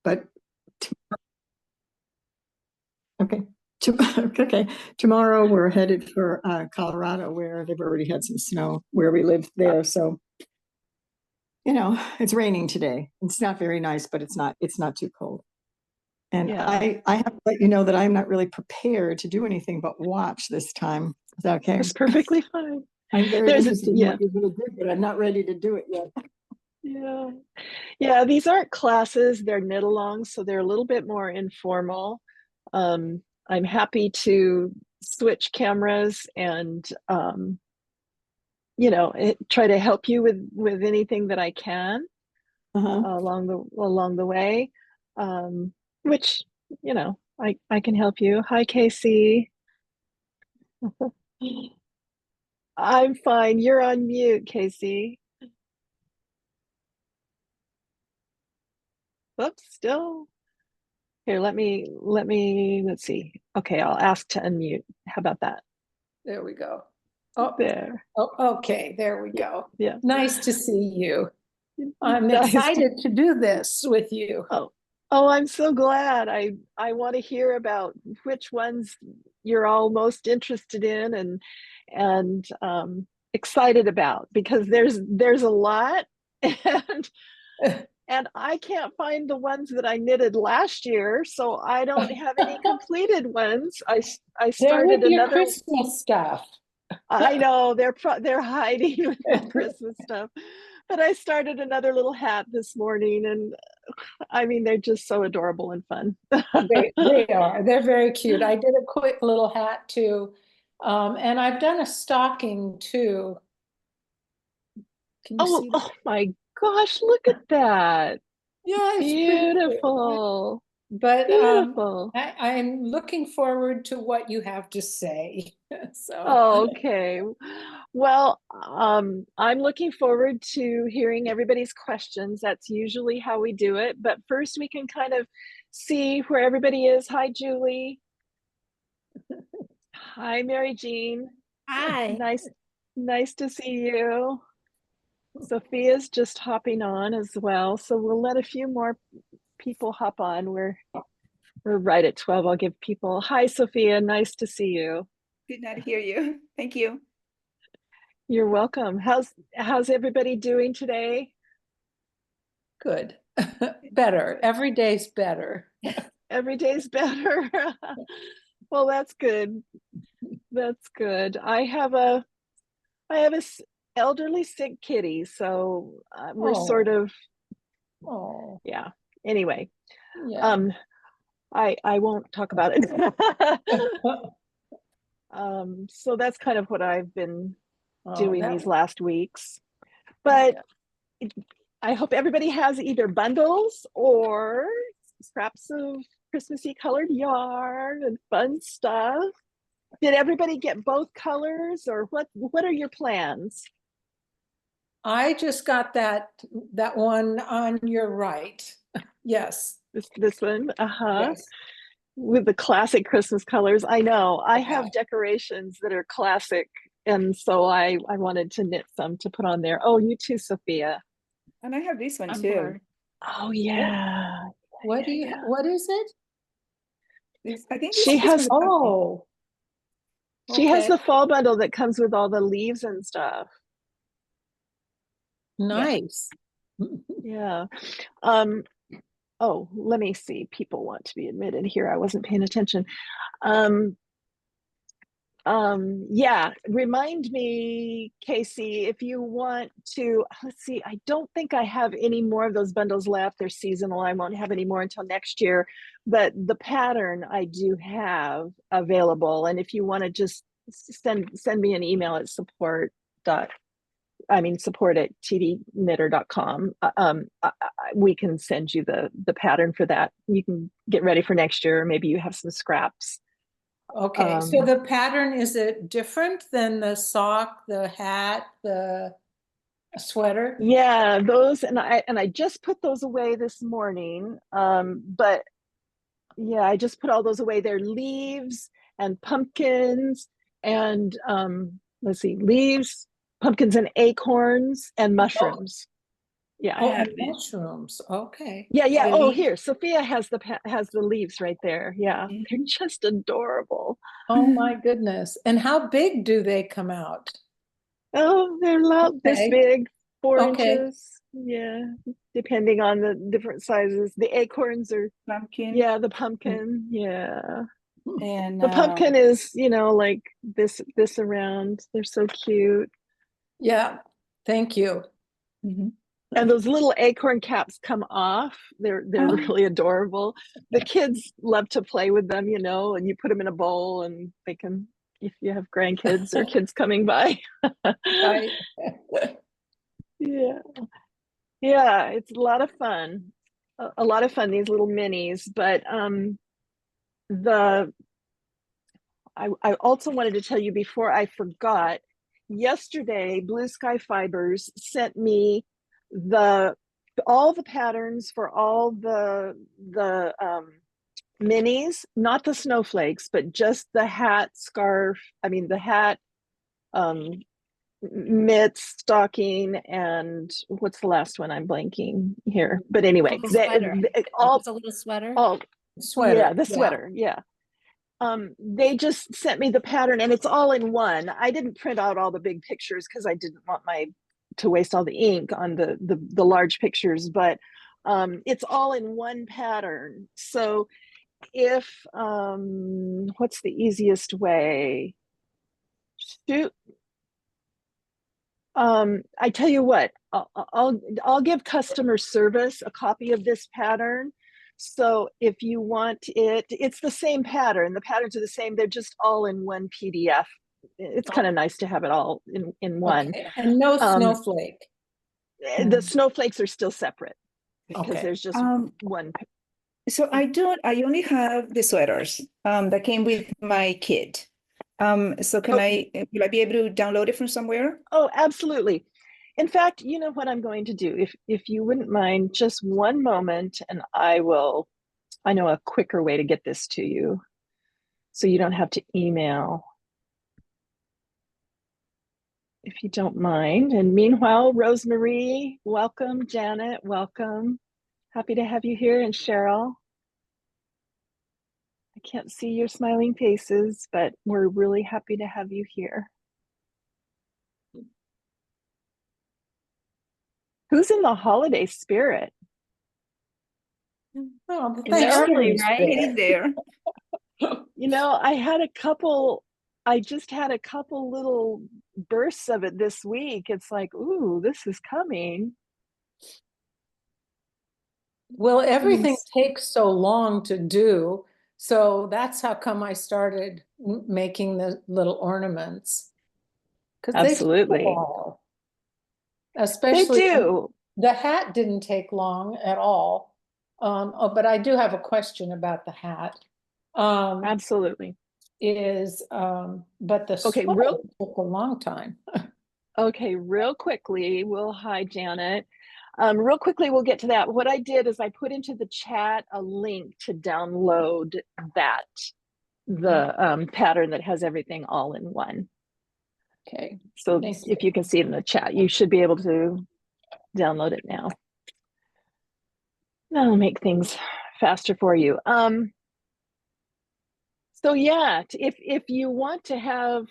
but okay. Okay. Tomorrow we're headed for Colorado, where they've already had some snow where we live there. So, it's raining today. It's not very nice, but it's not too cold. And Yeah. I have to let you know that I'm not really prepared to do anything but watch this time. Is that okay? It's perfectly fine. I'm very There's interested in yeah. what you're going to do, but I'm not ready to do it yet. Yeah. Yeah, these aren't classes, they're knit-alongs, so they're a little bit more informal. I'm happy to switch cameras and try to help you with anything that I can along the way. Which, I can help you. Hi, Casey. I'm fine. You're on mute, Casey. Whoops, still. Here, let's see. Okay, I'll ask to unmute. How about that? There we go. Oh, there. Oh, okay, there we go. Yeah. Nice to see you. I'm Nice excited to do this with you. Oh, I'm so glad. I want to hear about which ones you're all most interested in and excited about, because there's a lot and and I can't find the ones that I knitted last year, so I don't have any completed ones. I They're started with your another Christmas stuff. I know they're hiding with the Christmas stuff, but I started another little hat this morning, and I mean they're just so adorable and fun. They are. They're very cute. I did a quick little hat too, and I've done a stocking too. Can you see that? Oh my gosh! Look at that. Yeah, it's Beautiful. But Beautiful. I'm looking forward to what you have to say. So Okay. Well, I'm looking forward to hearing everybody's questions. That's usually how we do it. But first, we can kind of see where everybody is. Hi, Julie. Hi, Mary Jean. hi. Nice to see you. Sophia's just hopping on as well. So we'll let a few more people hop on. We're right at 12. I'll give people, hi, Sophia. Nice to see you. Did not hear you. Thank you. You're welcome. How's everybody doing today? Good. Better. Every day's better. Every day's better. Well, that's good. That's good. I have a elderly sick kitty, so we're sort of yeah. Anyway, yeah. I won't talk about it. So that's kind of what I've been doing these last weeks. But I hope everybody has either bundles or scraps of Christmassy colored yarn and fun stuff. Did everybody get both colors, or what are your plans? I just got that one on your right. Yes. This one, Yes. with the classic Christmas colors. I know I have decorations that are classic, and so I wanted to knit some to put on there. Oh, you too, Sophia. And I have this one too. Oh yeah. What do you? What is it? I think she has. Oh. She has the fall bundle that comes with all the leaves and stuff. Nice. Yeah. Oh, let me see. People want to be admitted here. I wasn't paying attention. Yeah, remind me, Casey, if you want to, let's see, I don't think I have any more of those bundles left. They're seasonal. I won't have any more until next year, but the pattern I do have available. And if you want to just send me an email at support at tdknitter.com. We can send you the pattern for that. You can get ready for next year. Maybe you have some scraps. Okay, so the pattern, is it different than the sock, the hat, the sweater? Yeah, those, and I just put those away this morning. But yeah, I just put all those away. They're leaves and pumpkins and let's see, leaves, pumpkins and acorns and mushrooms. Yeah. Oh, have and it. mushrooms, okay. Yeah, yeah. The Oh, leaf. here, Sophia has has the leaves right there. Yeah, Mhm. they're just adorable. Oh my goodness. And how big do they come out? Oh, they're this Okay, big, 4 okay. inches. Yeah, depending on the different sizes. The acorns are, Pumpkin yeah, the pumpkin. Yeah, and the pumpkin is, like this around. They're so cute. Yeah, thank you. mhm. And those little acorn caps come off. They're Oh, really adorable. The kids love to play with them, and you put them in a bowl and they can, if you have grandkids or kids coming by. right. Yeah. Yeah, it's a lot of fun. A lot of fun, these little minis. But the I also wanted to tell you before I forgot, yesterday Blue Sky Fibers sent me the all the patterns for all the minis, not the snowflakes, but just the hat, scarf, I mean the hat, um, mitts, stocking, and what's the last one? I'm blanking here. But anyway, Little sweater. all It's a little sweater. all yeah, Sweater, the yeah. sweater, yeah. They just sent me the pattern and it's all in one. I didn't print out all the big pictures because I didn't want to waste all the ink on the large pictures, but it's all in one pattern. So if what's the easiest way? Shoot. I tell you what, I'll give customer service a copy of this pattern. So if you want it, it's the same pattern. The patterns are the same. They're just all in one PDF. It's kind of nice to have it all in one. Okay, and no Um, snowflake. the snowflakes are still separate because Okay. there's just one. So I only have the sweaters that came with my kit. So will I be able to download it from somewhere? Oh, absolutely. In fact, you know what I'm going to do? If you wouldn't mind, just one moment, and I know a quicker way to get this to you, so you don't have to email, if you don't mind. And meanwhile, Rosemarie, welcome. Janet, welcome. Happy to have you here. And Cheryl, I can't see your smiling faces, but we're really happy to have you here. Who's in the holiday spirit? Oh, the It's Thanksgiving early, right? Getting there. I just had a couple little bursts of it this week. It's like, ooh, this is coming. Well, everything Yes. takes so long to do. So that's how come I started making the little ornaments. Because they take a Absolutely. while. They Especially do. the hat didn't take long at all. Oh, but I do have a question about the hat. Absolutely. But the Okay, sweater took a long time. real quickly, hi Janet. Real quickly, we'll get to that. What I did is I put into the chat a link to download the pattern that has everything all in one. Okay. So Thank if you. you can see it in the chat, you should be able to download it now. That'll make things faster for you. So yeah, if you want to have,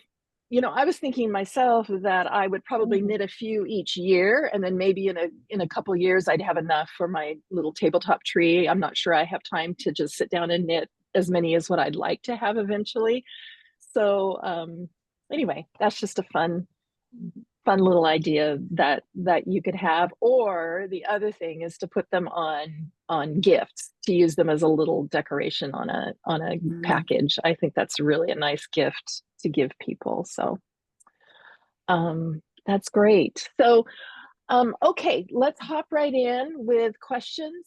I was thinking myself that I would probably knit a few each year, and then maybe in a couple years I'd have enough for my little tabletop tree. I'm not sure I have time to just sit down and knit as many as what I'd like to have eventually. So anyway, that's just a fun little idea that you could have. Or the other thing is to put them on gifts, to use them as a little decoration on a package. I think that's really a nice gift to give people. So that's great. So okay, let's hop right in with questions.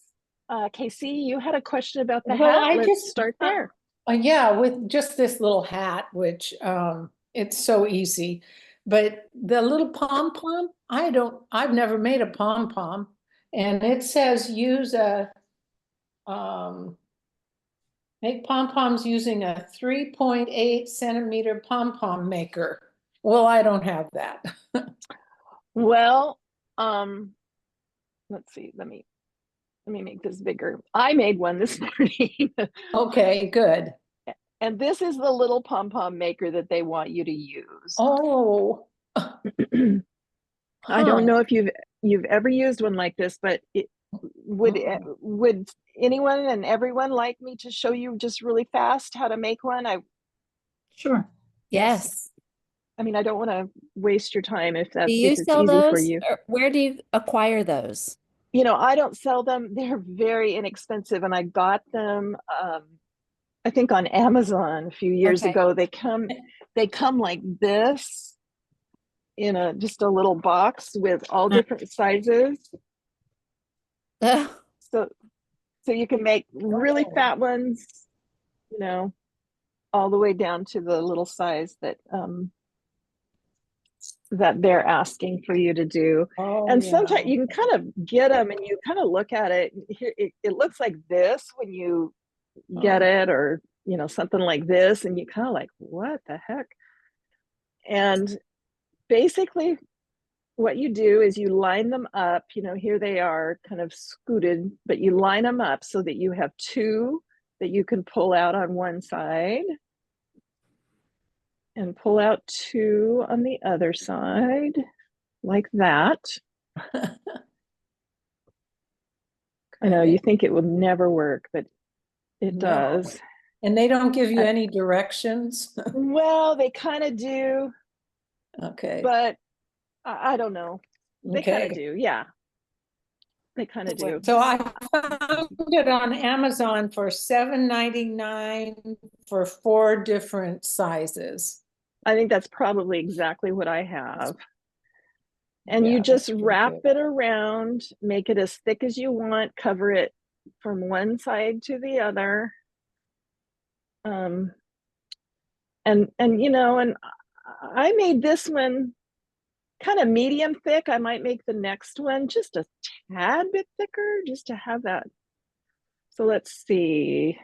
Casey, you had a question about the Well, hat. Let's start there. Yeah, with just this little hat, which it's so easy. But the little pom-pom, I've never made a pom-pom. And it says make pom-poms using a 3.8 centimeter pom-pom maker. Well, I don't have that. Well, let's see, let me make this bigger. I made one this morning. Okay, good. And this is the little pom-pom maker that they want you to use. Oh. I don't know if you've ever used one like this, but it would anyone and everyone like me to show you just really fast how to make one? Sure. Yes. I mean, I don't want to waste your time if Do you it's sell easy for those? you. Or where do you acquire those? You know, I don't sell them. They're very inexpensive, and I got them I think on Amazon a few years Okay. ago. They come like this in just a little box with all different sizes. So you can make really fat ones, you know, all the way down to the little size that that they're asking for you to do. Oh, And yeah. sometimes you can kind of get them and you kind of look at it. Here, it looks like this when you get it, or, you know, something like this. And you kind of like, what the heck? And basically what you do is you line them up, you know, here they are kind of scooted, but you line them up so that you have two that you can pull out on one side and pull out two on the other side, like that. I know you think it will never work, but it No. does. And they don't give you any directions? Well, they kind of do, Okay. but I don't know. They kind Okay. of do, yeah. They kind of do. So I found it on Amazon for $7.99 for 4 different sizes. I think that's probably exactly what I have. And Yeah, you just that's pretty wrap good. it around, make it as thick as you want, cover it from one side to the other. And you know, and I made this one kind of medium thick. I might make the next one just a tad bit thicker just to have that. So let's see.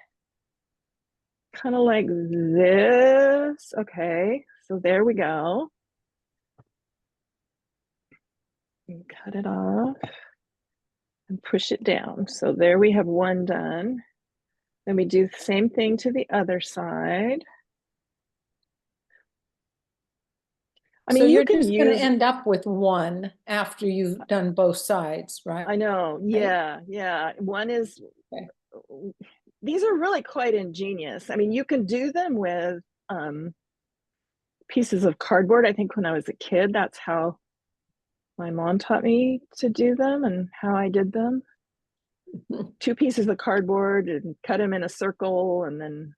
Kind of like this. Okay, so there we go. And cut it off and push it down. So there we have one done. Then we do the same thing to the other side. I mean, So you you're can just going to use, end up with one after you've done both sides, right? I know, yeah, yeah. One is, Okay. these are really quite ingenious. I mean, you can do them with pieces of cardboard. I think when I was a kid, that's how my mom taught me to do them and how I did them. 2 pieces of cardboard and cut them in a circle and then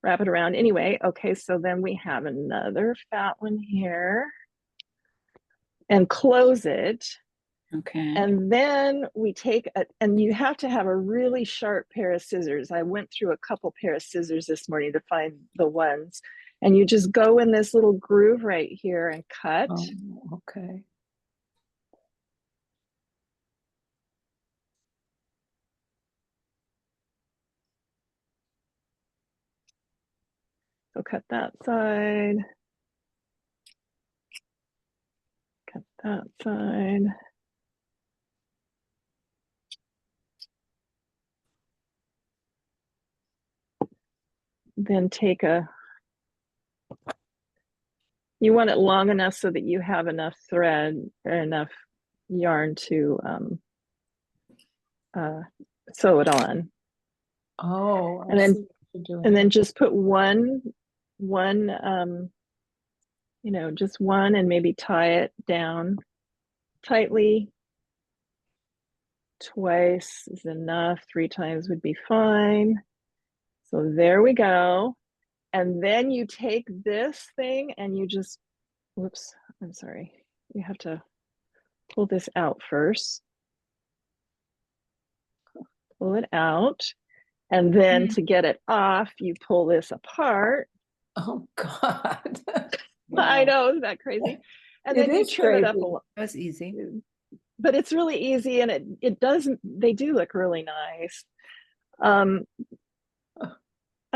wrap it around. Anyway, okay, so then we have another fat one here and close it. Okay. And then we take and you have to have a really sharp pair of scissors. I went through a couple pair of scissors this morning to find the ones. And you just go in this little groove right here and cut. Oh, okay. So cut that side. Cut that side. Then take you want it long enough so that you have enough thread or enough yarn to sew it on. Oh, I And then see what you're doing. and then just put one you know, just one, and maybe tie it down tightly. Twice is enough. 3 times would be fine. So there we go. And then you take this thing and you just, whoops, I'm sorry. You have to pull this out first. Pull it out. And then to get it off, you pull this apart. Oh, God. I know, isn't that crazy? And then you trim it up a crazy. little. That's easy. But it's really easy, and it doesn't, they do look really nice. I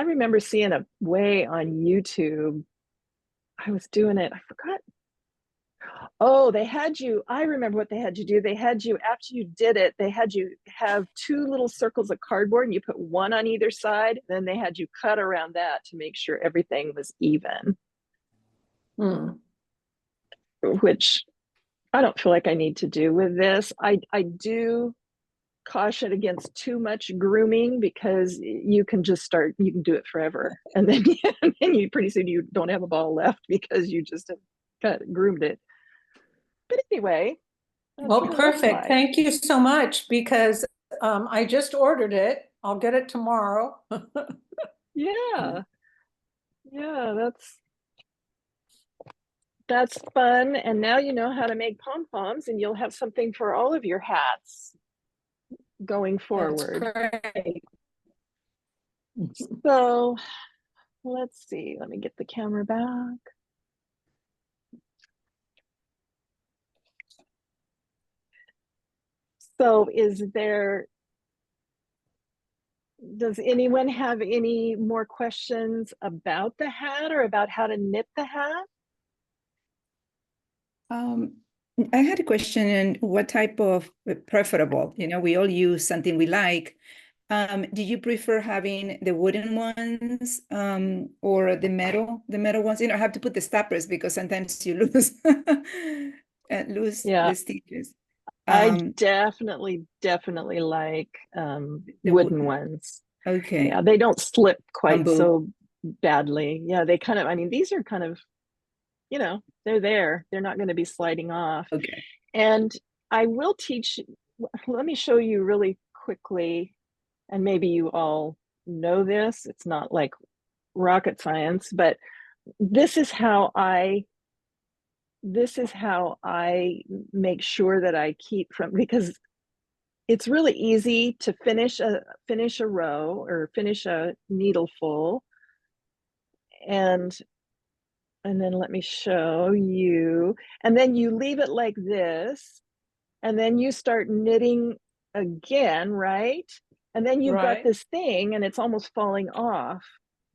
remember seeing a way on YouTube. I was doing it, I forgot. Oh, they had you, I remember what they had you do. They had you, after you did it, they had you have two little circles of cardboard and you put one on either side. Then they had you cut around that to make sure everything was even, which I don't feel like I need to do with this. I do caution against too much grooming because you can just start, you can do it forever. And then, and then you pretty soon you don't have a ball left because you just have groomed it. But anyway, that's Well, what it looks perfect. like. Thank you so much because I just ordered it. I'll get it tomorrow. Yeah. Yeah, that's fun. And now you know how to make pom-poms and you'll have something for all of your hats going That's forward. great. So let's see, let me get the camera back. So does anyone have any more questions about the hat or about how to knit the hat? I had a question on what type of preferable, we all use something we like. Do you prefer having the wooden ones or the metal ones? I have to put the stoppers because sometimes you lose lose Yeah, the stitches. I Um, definitely like the wooden ones. Okay, Yeah, they don't slip quite bamboo. so badly. Yeah, they kind of, I mean, these are kind of, they're there. They're not going to be sliding off. Okay. And I will teach, let me show you really quickly, and maybe you all know this. It's not like rocket science, but this is how I make sure that I keep from, because it's really easy to finish a row or finish a needle full, and then let me show you, and then you leave it like this, and then you start knitting again, right? And then you've got Right. this thing and it's almost falling off.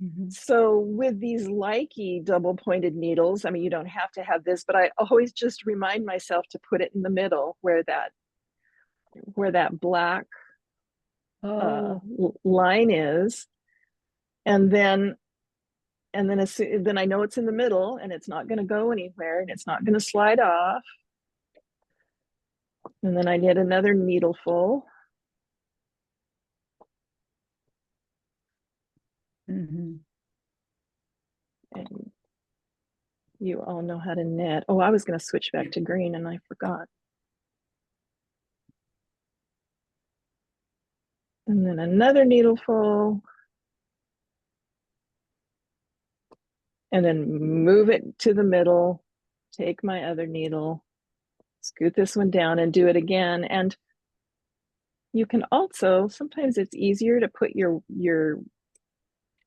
Mhm. So with these likey double pointed needles, I mean, you don't have to have this, but I always just remind myself to put it in the middle where that black Oh, line is. And then then I know it's in the middle and it's not going to go anywhere and it's not going to slide off. And then I knit another needle full. Mhm. And you all know how to knit. Oh, I was going to switch back to green and I forgot. And then another needle full. And then move it to the middle. Take my other needle, scoot this one down and do it again. And you can also, sometimes it's easier to put your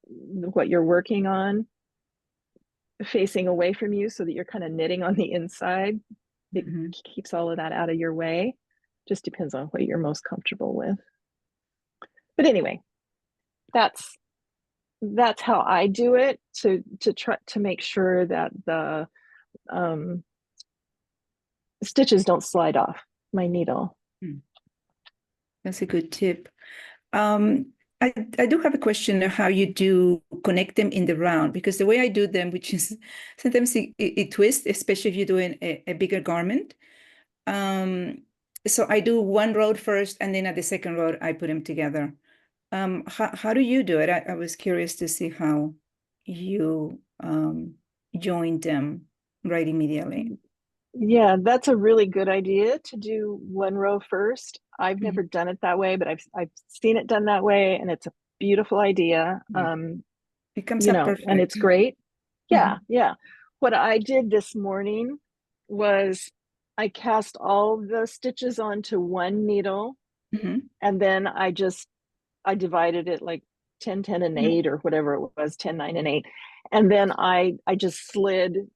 what you're working on facing away from you so that you're kind of knitting on the inside. It Mhm. keeps all of that out of your way. Just depends on what you're most comfortable with. But anyway, that's how I do it to try to make sure that the stitches don't slide off my needle. That's a good tip. Um, I do have a question of how you do connect them in the round, because the way I do them, which is sometimes it twists, especially if you're doing a bigger garment. Um, so I do one row first, and then at the second row, I put them together. How do you do it? I was curious to see how you joined them right immediately. Yeah, that's a really good idea to do one row first. I've Mhm. never done it that way, but I've seen it done that way, and it's a beautiful idea. Yeah. It comes out And perfect. it's great. Mhm. Yeah. What I did this morning was I cast all the stitches onto one needle, Mhm. and then I divided it like 10, 10, and 8 or whatever it was, 10, 9, and 8. And then I just slid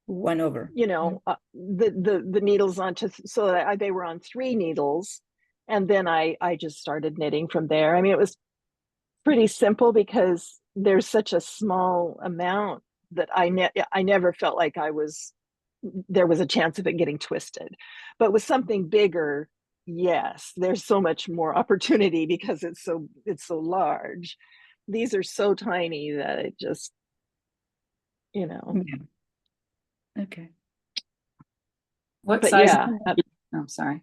One over. the needles onto, so that they were on 3 needles, and then I just started knitting from there. I mean, it was pretty simple because there's such a small amount that I never felt like I was there was a chance of it getting twisted. But with something bigger, yes, there's so much more opportunity because it's so large. These are so tiny that it just, you know. Yeah. Okay. What But size? yeah. I'm sorry.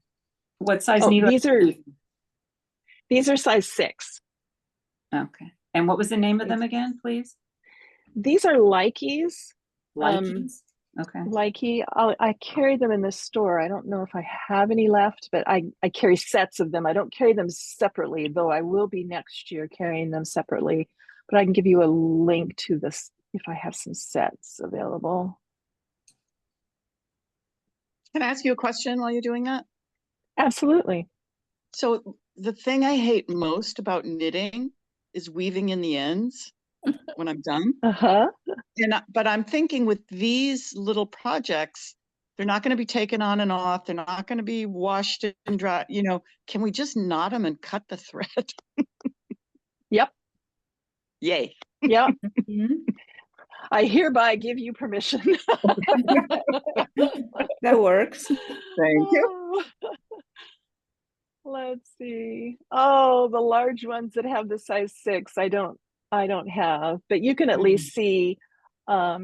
What size Oh, needle? these are size 6. Okay. And what was the name of them again, please? These are Likes. Likes. Okay. Likey. I carry them in the store. I don't know if I have any left, but I carry sets of them. I don't carry them separately, though I will be next year carrying them separately. But I can give you a link to this if I have some sets available. Can I ask you a question while you're doing that? Absolutely. So the thing I hate most about knitting is weaving in the ends when I'm done. But I'm thinking with these little projects, they're not going to be taken on and off. They're not going to be washed and dry. You know, can we just knot them and cut the thread? Yep. Yay. Yep. Mhm. I hereby give you permission. That works. Thank you. Let's see. Oh, the large ones that have the size 6, I don't have, but you can at least see. I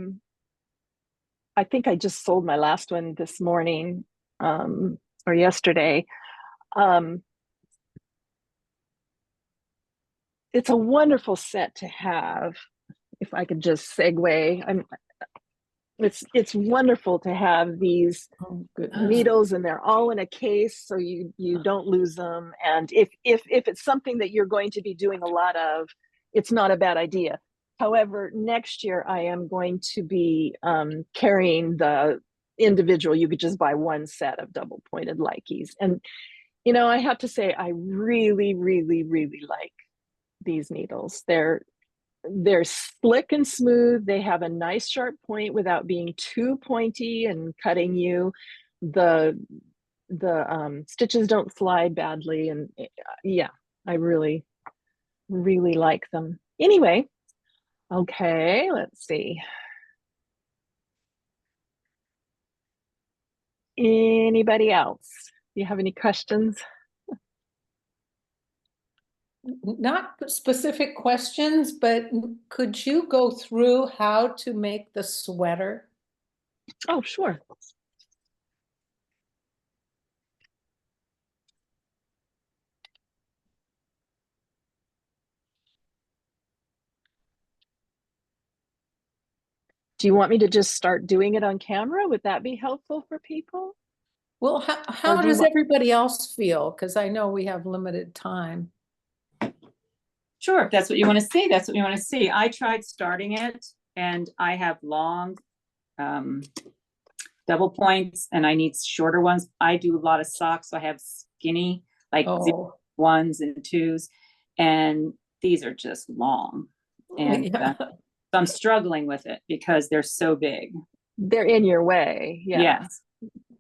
think I just sold my last one this morning, or yesterday. It's a wonderful set to have. If I could just segue, it's wonderful to have these needles, and they're all in a case, so you don't lose them. And if it's something that you're going to be doing a lot of, it's not a bad idea. However, next year I am going to be carrying the individual. You could just buy one set of double pointed Likes, and you know, I have to say I really, really, really like these needles. They're slick and smooth. They have a nice sharp point without being too pointy and cutting you. The stitches don't slide badly, and yeah, I really, really like them. Anyway, okay, let's see. Anybody else? Do you have any questions? Not specific questions, but could you go through how to make the sweater? Oh, sure. Do you want me to just start doing it on camera? Would that be helpful for people? Well, how does everybody else feel? Because I know we have limited time. Sure, if that's what you want to see, that's what you want to see. I tried starting it, and I have long double points, and I need shorter ones. I do a lot of socks, so I have skinny, like 1s and 2s, and these are just long. And so I'm struggling with it because they're so big. They're in your way. Yeah. Yes.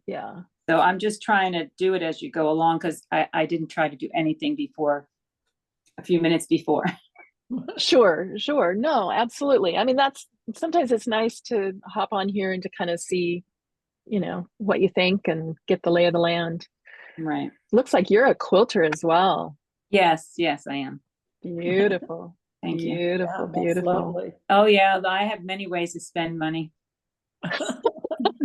Yeah. So I'm just trying to do it as you go along, because I didn't try to do anything before, a few minutes before. Sure. No, absolutely. I mean, sometimes it's nice to hop on here and to kind of see, you know, what you think and get the lay of the land. Right. Looks like you're a quilter as well. Yes, I am. Beautiful. Thank you. Beautiful. Yeah, Beautiful. lovely. Oh yeah, I have many ways to spend money.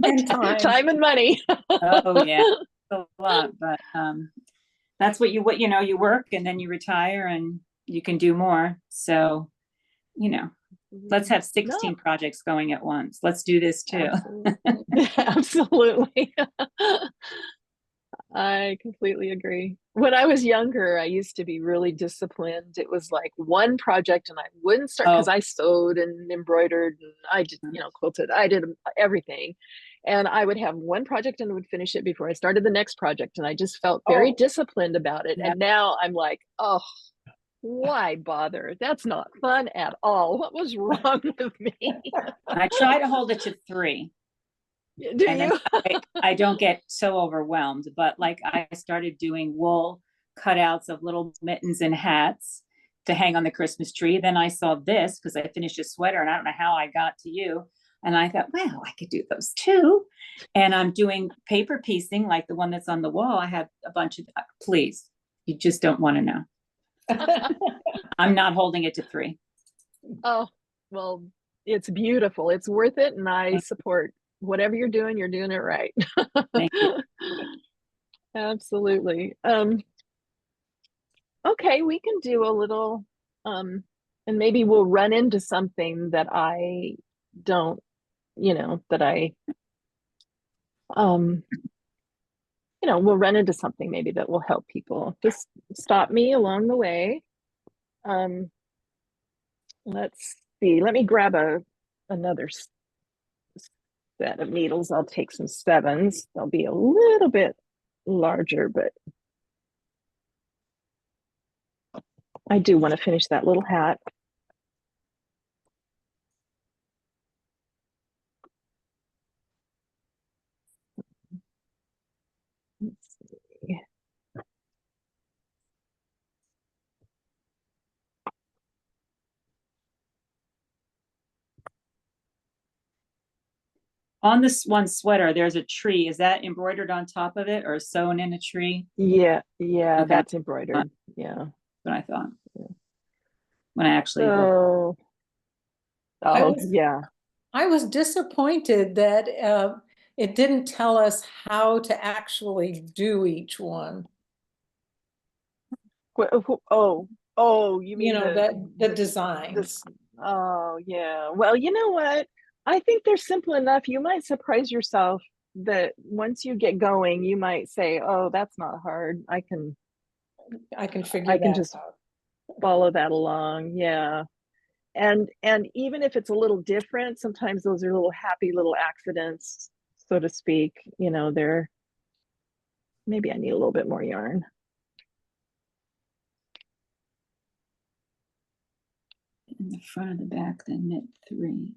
And Time and money. Oh yeah, a lot, but that's what you work and then you retire and you can do more. So, you know, let's have 16 projects going at once. Let's do this too. Absolutely. I completely agree. When I was younger, I used to be really disciplined. It was like one project and I wouldn't start, because I sewed and embroidered and I did, you know, quilted. I did everything. And I would have one project and would finish it before I started the next project. And I just felt very disciplined about it. And now I'm like, oh, why bother? That's not fun at all. What was wrong with me? I try to hold it to 3. Do you? I don't get so overwhelmed, but like I started doing wool cutouts of little mittens and hats to hang on the Christmas tree. Then I saw this because I finished a sweater, and I don't know how I got to you. And I thought, well, I could do those too. And I'm doing paper piecing, like the one that's on the wall. I have a bunch of, please, you just don't want to know. I'm not holding it to 3. Oh, well, it's beautiful. It's worth it. And I support whatever you're doing it right. Thank you. Absolutely. Okay, we can do a little, and maybe we'll run into something that I don't, that I, we'll run into something maybe that will help people. Just stop me along the way. Let's see. Let me grab another set of needles. I'll take some 7s. They'll be a little bit larger, but I do want to finish that little hat. Let's see. On this one sweater, there's a tree. Is that embroidered on top of it or sewn in a tree? Yeah, Okay. that's embroidered. Yeah. That's what I thought. Yeah. When I actually So, yeah. I was disappointed that it didn't tell us how to actually do each one. You mean the designs. Oh, yeah. Well, you know what? I think they're simple enough. You might surprise yourself that once you get going, you might say, "Oh, that's not hard. I can figure that just out. follow that along." Yeah. And even if it's a little different, sometimes those are little happy little accidents, so to speak. Maybe I need a little bit more yarn. in the front of the back, then knit 3.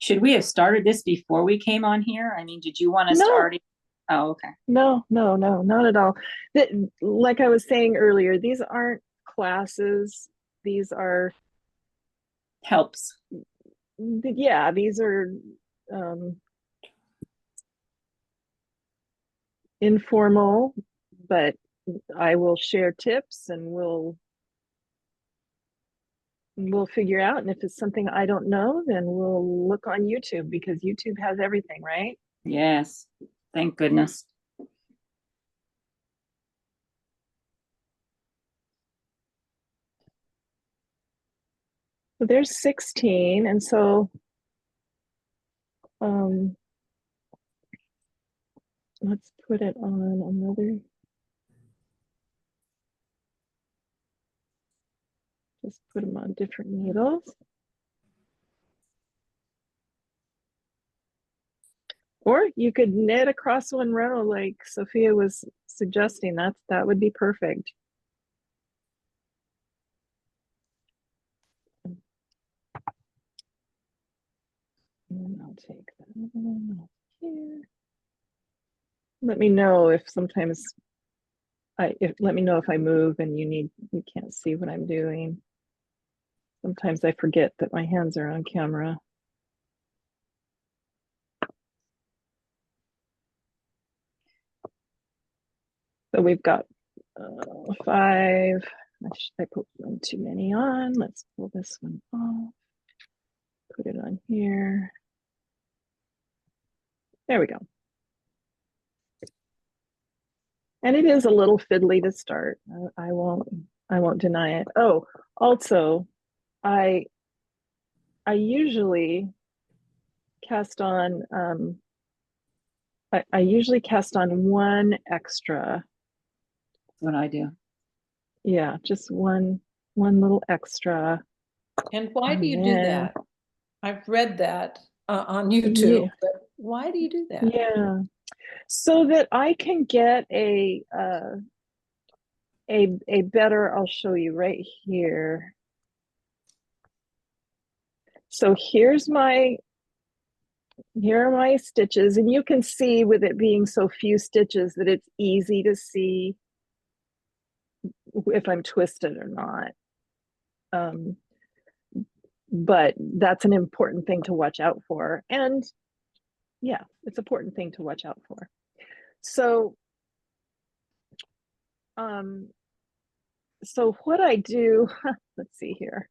Should we have started this before we came on here? I mean, did you want us to already? Oh, okay. No, not at all. Like I was saying earlier, these aren't classes. These are helps. Yeah, these are informal, but I will share tips and we'll figure out. And if it's something I don't know, then we'll look on YouTube, because YouTube has everything, right? Yes, thank goodness. So there's 16, and so let's put it on another. Just put them on different needles. Or you could knit across one row like Sophia was suggesting. That would be perfect. And I'll take that one here. Let me know if sometimes let me know if I move and you can't see what I'm doing. Sometimes I forget that my hands are on camera. So we've got 5. I put one too many on. Let's pull this one off. Put it on here. There we go. And it is a little fiddly to start. I won't deny it. Oh, also, I usually cast on I usually cast on one extra. That's what I do. Yeah, just one little extra. And why do you do that? I've read that on YouTube. Yeah. But why do you do that? Yeah, so that I can get a better. I'll show you right here. So here's my here are my stitches, and you can see with it being so few stitches that it's easy to see if I'm twisted or not. But that's an important thing to watch out for. And yeah, it's an important thing to watch out for. So, so what I do, let's see here.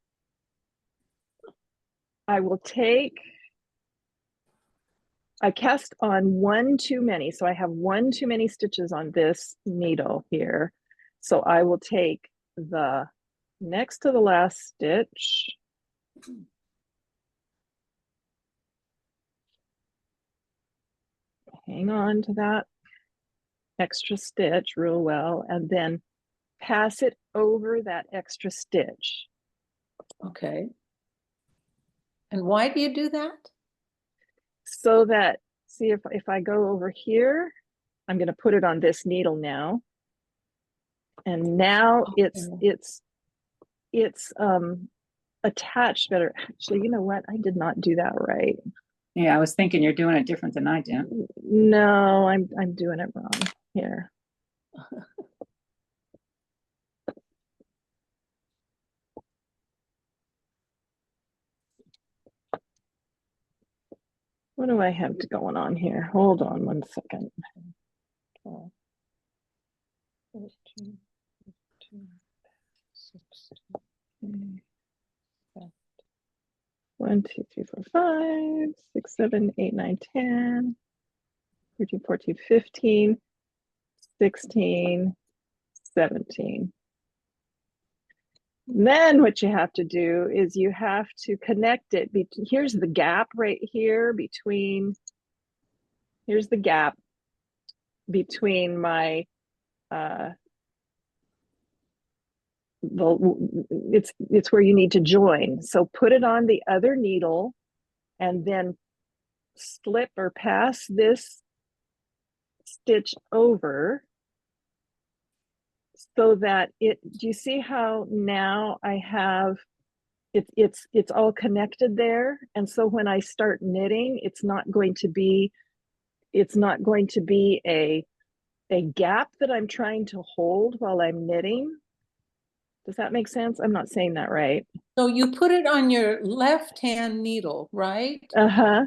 I will I cast on one too many. So I have one too many stitches on this needle here. So I will take the next to the last stitch. Hang on to that extra stitch real well, and then pass it over that extra stitch. Okay. And why do you do that? So that, see, if I go over here, I'm going to put it on this needle now. And now it's attached better. Actually, you know what? I did not do that right. Yeah, I was thinking you're doing it different than I do. No, I'm doing it wrong here. What do I have going on here? Hold on one second. 12, 13, 14, 16, 1, 2, 3, 4, 5, 6, 7, 8, 9, 10, 13, 14, 15, 16, 17. Then what you have to do is you have to connect it. Here's the gap right here between, here's the gap between my, it's where you need to join. So put it on the other needle and then slip or pass this stitch over so that do you see how now I have it's all connected there? And so when I start knitting, it's not going to be a gap that I'm trying to hold while I'm knitting. Does that make sense? I'm not saying that right. So you put it on your left-hand needle, right? Uh-huh.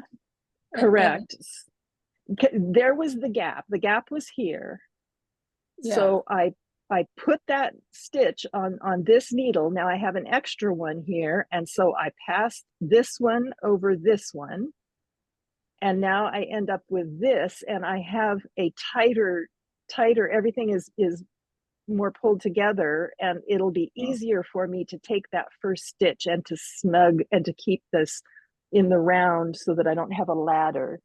Correct. There was the gap. The gap was here. Yeah. So I put that stitch on this needle. Now I have an extra one here. And so I passed this one over this one. And now I end up with this, and I have a tighter, everything is more pulled together, and it'll be easier for me to take that first stitch and to snug and to keep this in the round so that I don't have a ladder.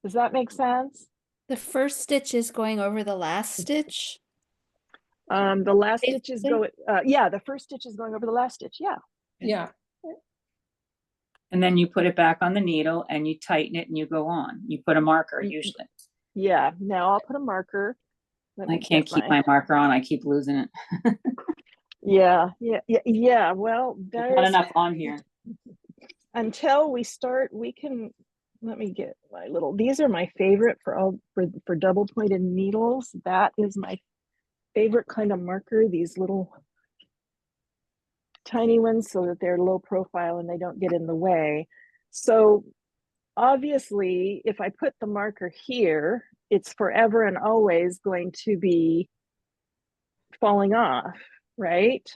Does that make sense? The first stitch is going over the last stitch? The last stitch is going, yeah, the first stitch is going over the last stitch, yeah. Yeah. And then you put it back on the needle and you tighten it and you go on. You put a marker usually. Yeah, now I'll put a marker. I can't keep my marker on. I keep losing it. Yeah. Well, there's not enough on here. Until we start, we can, let me get my little, these are my favorite for double pointed needles. That is my favorite kind of marker, these little tiny ones, so that they're low profile and they don't get in the way. So obviously, if I put the marker here, it's forever and always going to be falling off, right?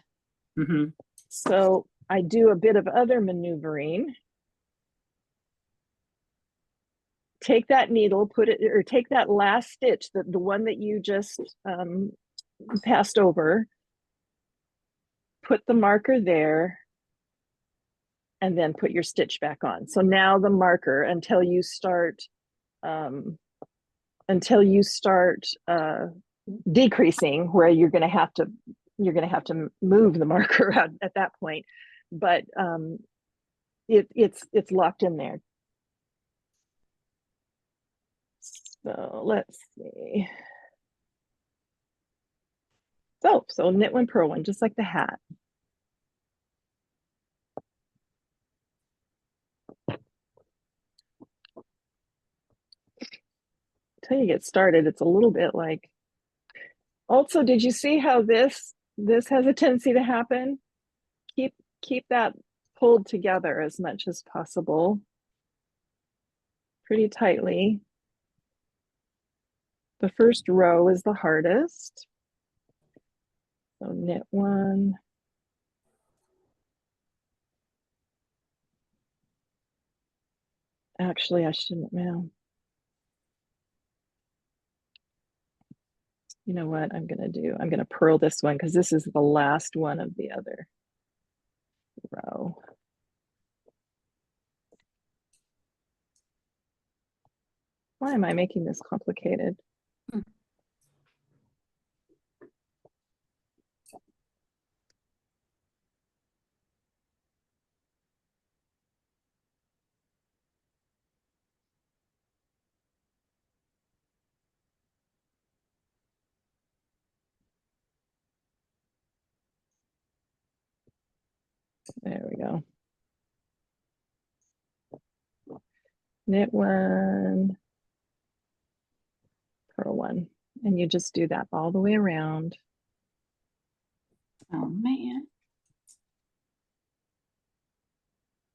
Mm-hmm. So I do a bit of other maneuvering. Take that needle, put it, or take that last stitch, the one that you just passed over, put the marker there, and then put your stitch back on. So now the marker, until you start decreasing, where you're going to have to move the marker out at that point, but it's locked in there. So let's see. So knit one, purl one, just like the hat. till you get started, it's a little bit like, also, did you see how this has a tendency to happen? Keep that pulled together as much as possible, pretty tightly. The first row is the hardest. So knit one. Actually, I shouldn't, man. You know what I'm gonna do? I'm gonna purl this one because this is the last one of the other row. Why am I making this complicated? There we go. Knit one, purl one, and you just do that all the way around. Oh man.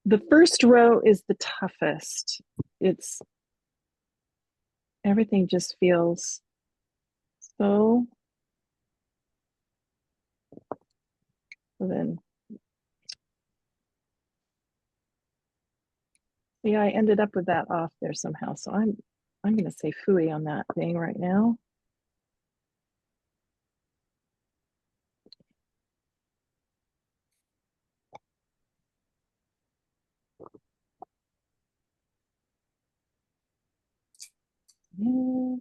The first row is the toughest. Everything just feels so. So then, yeah, I ended up with that off there somehow. So I'm going to say phooey on that thing right now. Yeah.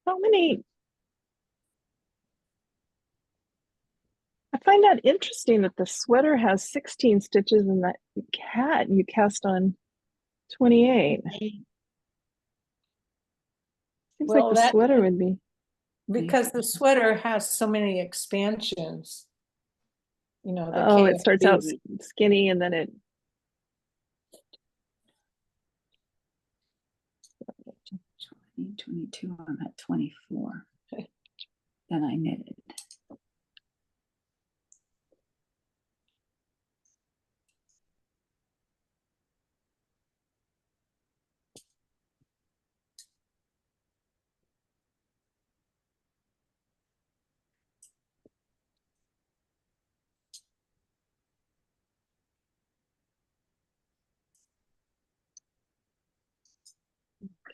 How many? I find that interesting that the sweater has 16 stitches and that cat you cast on 28. Seems like Well, the sweater would be. because the sweater has so many expansions. You know, the Oh, it starts out KFB. skinny and then it. 22, I'm at 24. Then I knitted.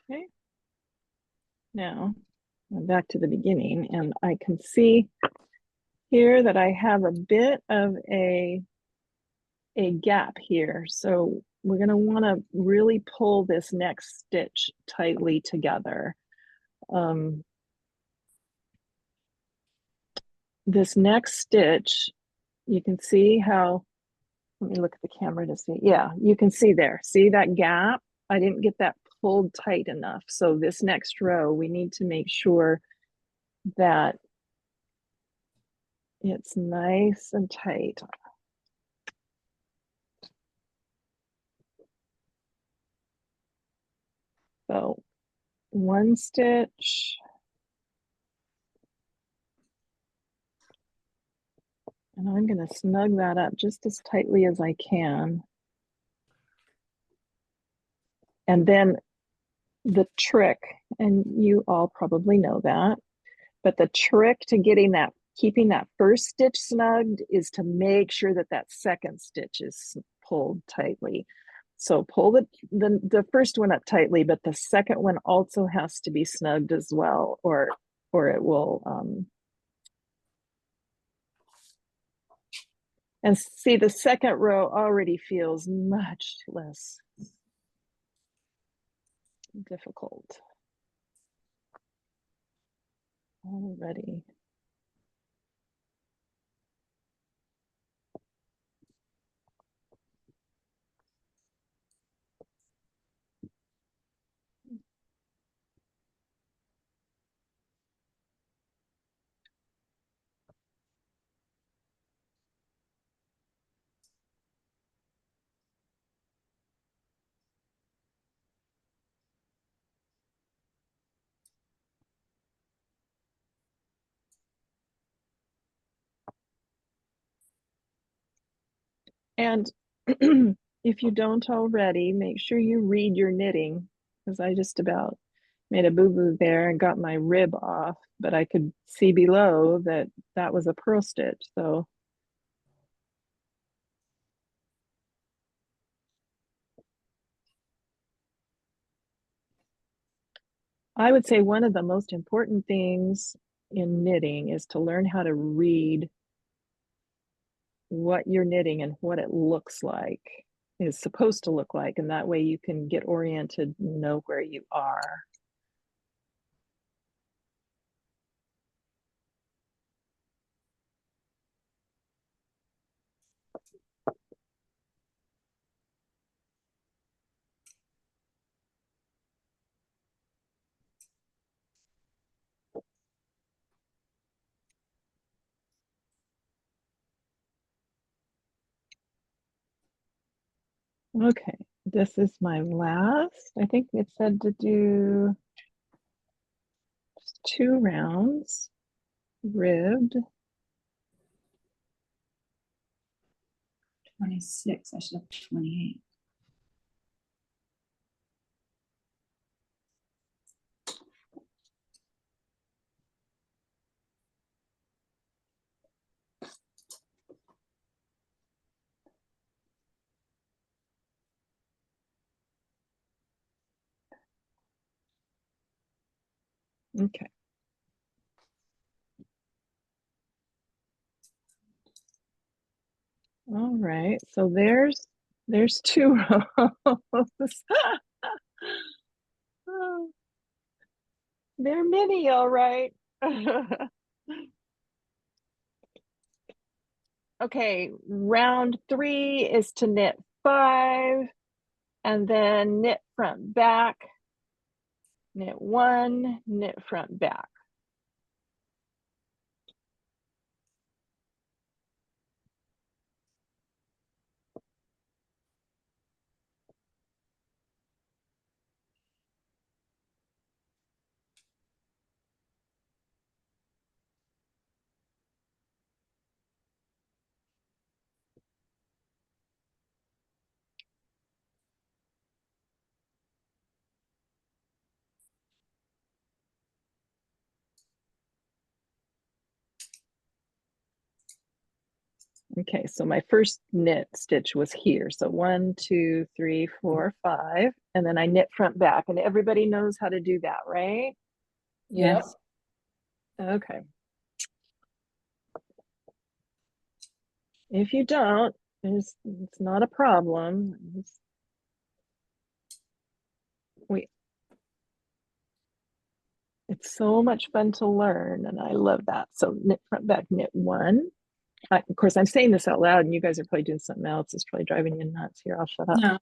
Okay. Now I'm back to the beginning and I can see here that I have a bit of a gap here. So we're going to want to really pull this next stitch tightly together. This next stitch, you can see how, let me look at the camera to see. Yeah, you can see there. See that gap? I didn't get that pulled tight enough. So this next row, we need to make sure that it's nice and tight. So one stitch. And I'm going to snug that up just as tightly as I can. And then the trick, and you all probably know that, but the trick to getting that, keeping that first stitch snugged is to make sure that that second stitch is pulled tightly. So pull the first one up tightly, but the second one also has to be snugged as well, or it will and see, the second row already feels much less difficult already. And if you don't already, make sure you read your knitting, because I just about made a boo-boo there and got my rib off, but I could see below that that was a purl stitch. So I would say one of the most important things in knitting is to learn how to read what you're knitting and what it looks like, is supposed to look like, and that way you can get oriented and know where you are. Okay, this is my last. I think it said to do just 2 rounds, ribbed. 26, I should have 28. Okay. All right, so there's 2 rows. Oh, they're mini, all right. Okay, round 3 is to knit 5 and then knit front back, knit 1, knit front back. Okay, so my first knit stitch was here. So 1, 2, 3, 4, 5, and then I knit front back, and everybody knows how to do that, right? Yep. Yes. Okay. If you don't, it's not a problem. It's so much fun to learn, and I love that. So knit front back, knit 1. Of course, I'm saying this out loud, and you guys are probably doing something else. It's probably driving you nuts. Here, I'll shut up. No.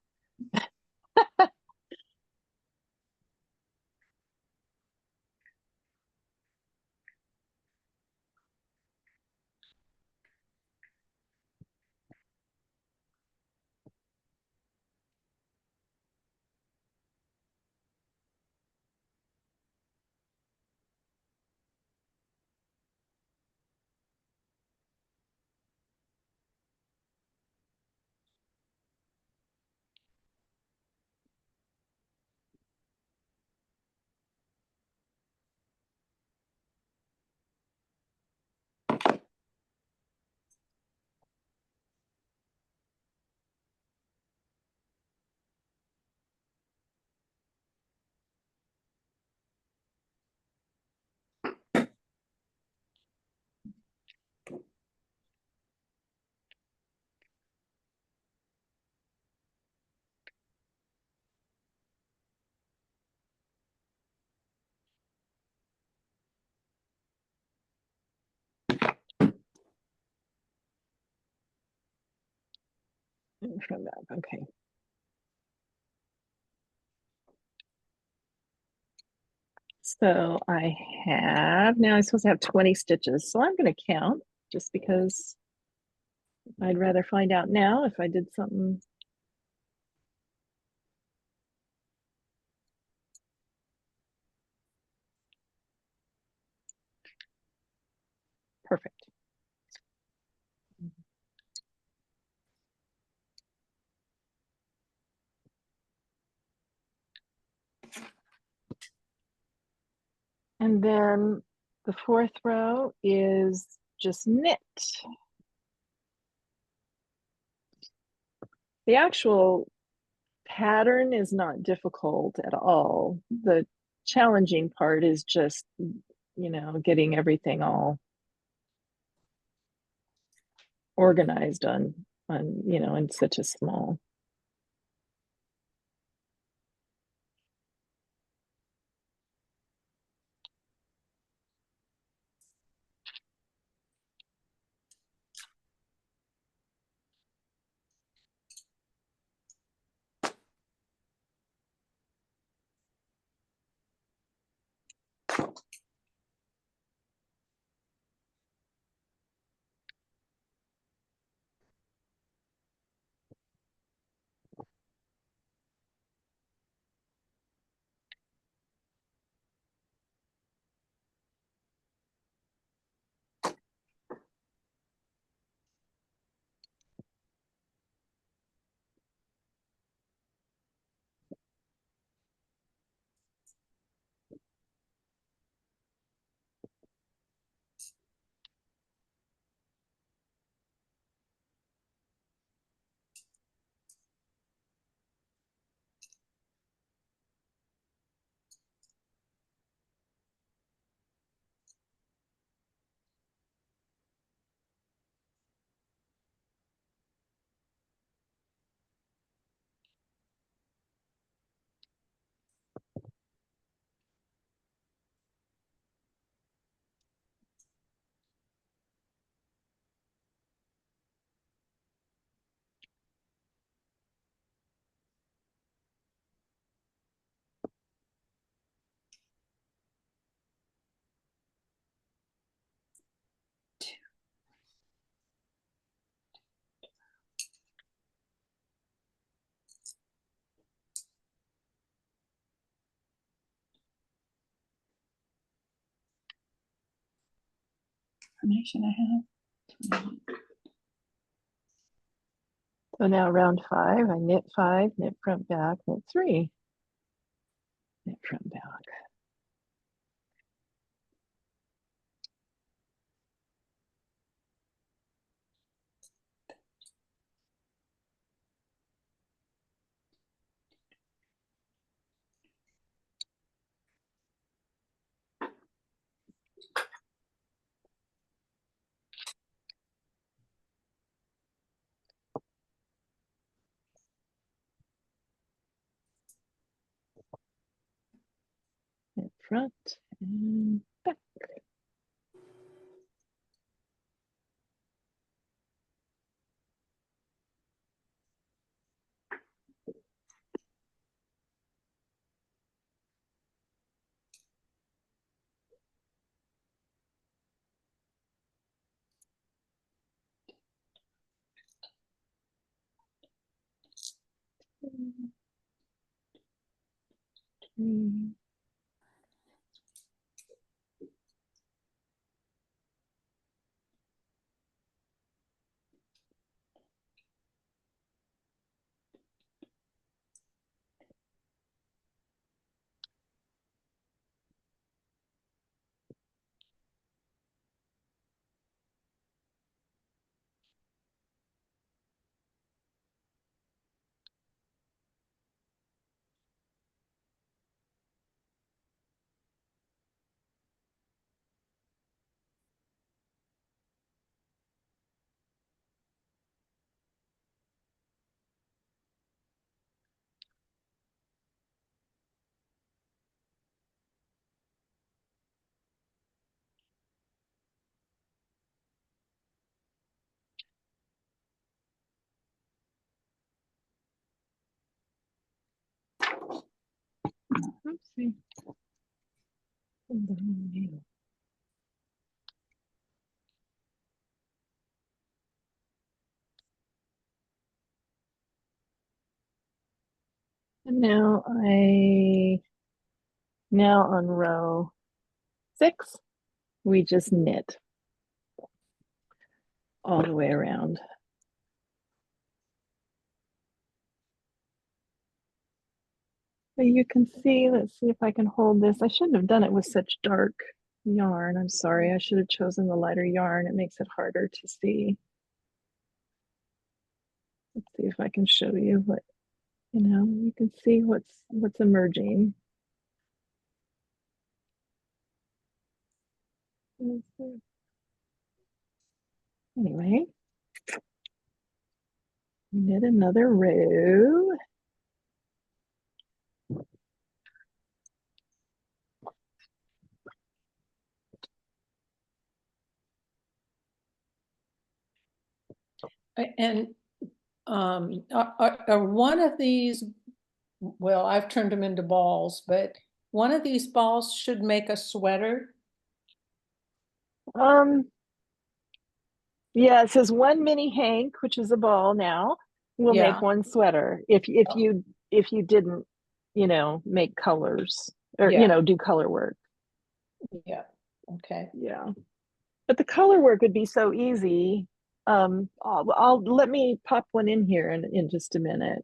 From that, okay. So I have, now I'm supposed to have 20 stitches. So I'm going to count just because I'd rather find out now if I did something. Perfect. And then the fourth row is just knit. The actual pattern is not difficult at all. The challenging part is just, you know, getting everything all organized on, you know, in such a small. Information I have. So now round 5, I knit 5, knit front back, knit 3, knit front back. Knit front and back. Three. see. And now on row 6, we just knit all the way around. But you can see, let's see if I can hold this. I shouldn't have done it with such dark yarn. I'm sorry, I should have chosen the lighter yarn. It makes it harder to see. Let's see if I can show you what, you can see what's emerging. Anyway, knit another row. And are one of these, well, I've turned them into balls, but one of these balls should make a sweater. Yeah, it says one mini hank, which is a ball now, will make one sweater if you didn't, make colors or do color work. Yeah. Okay. Yeah. But the color work would be so easy. I'll let me pop one in here in just a minute.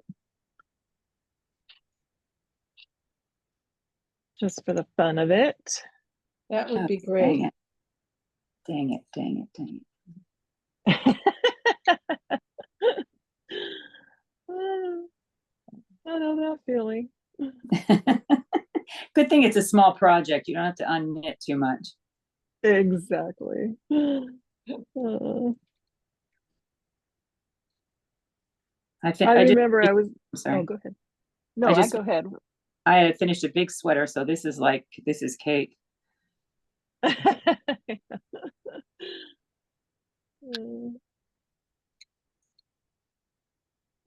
Just for the fun of it. That would be great. Dang it. I know that feeling. Good thing it's a small project. You don't have to unknit too much. Exactly. I remember I was. Sorry. Oh, go ahead. No, go ahead. I had finished a big sweater, so this is cake. I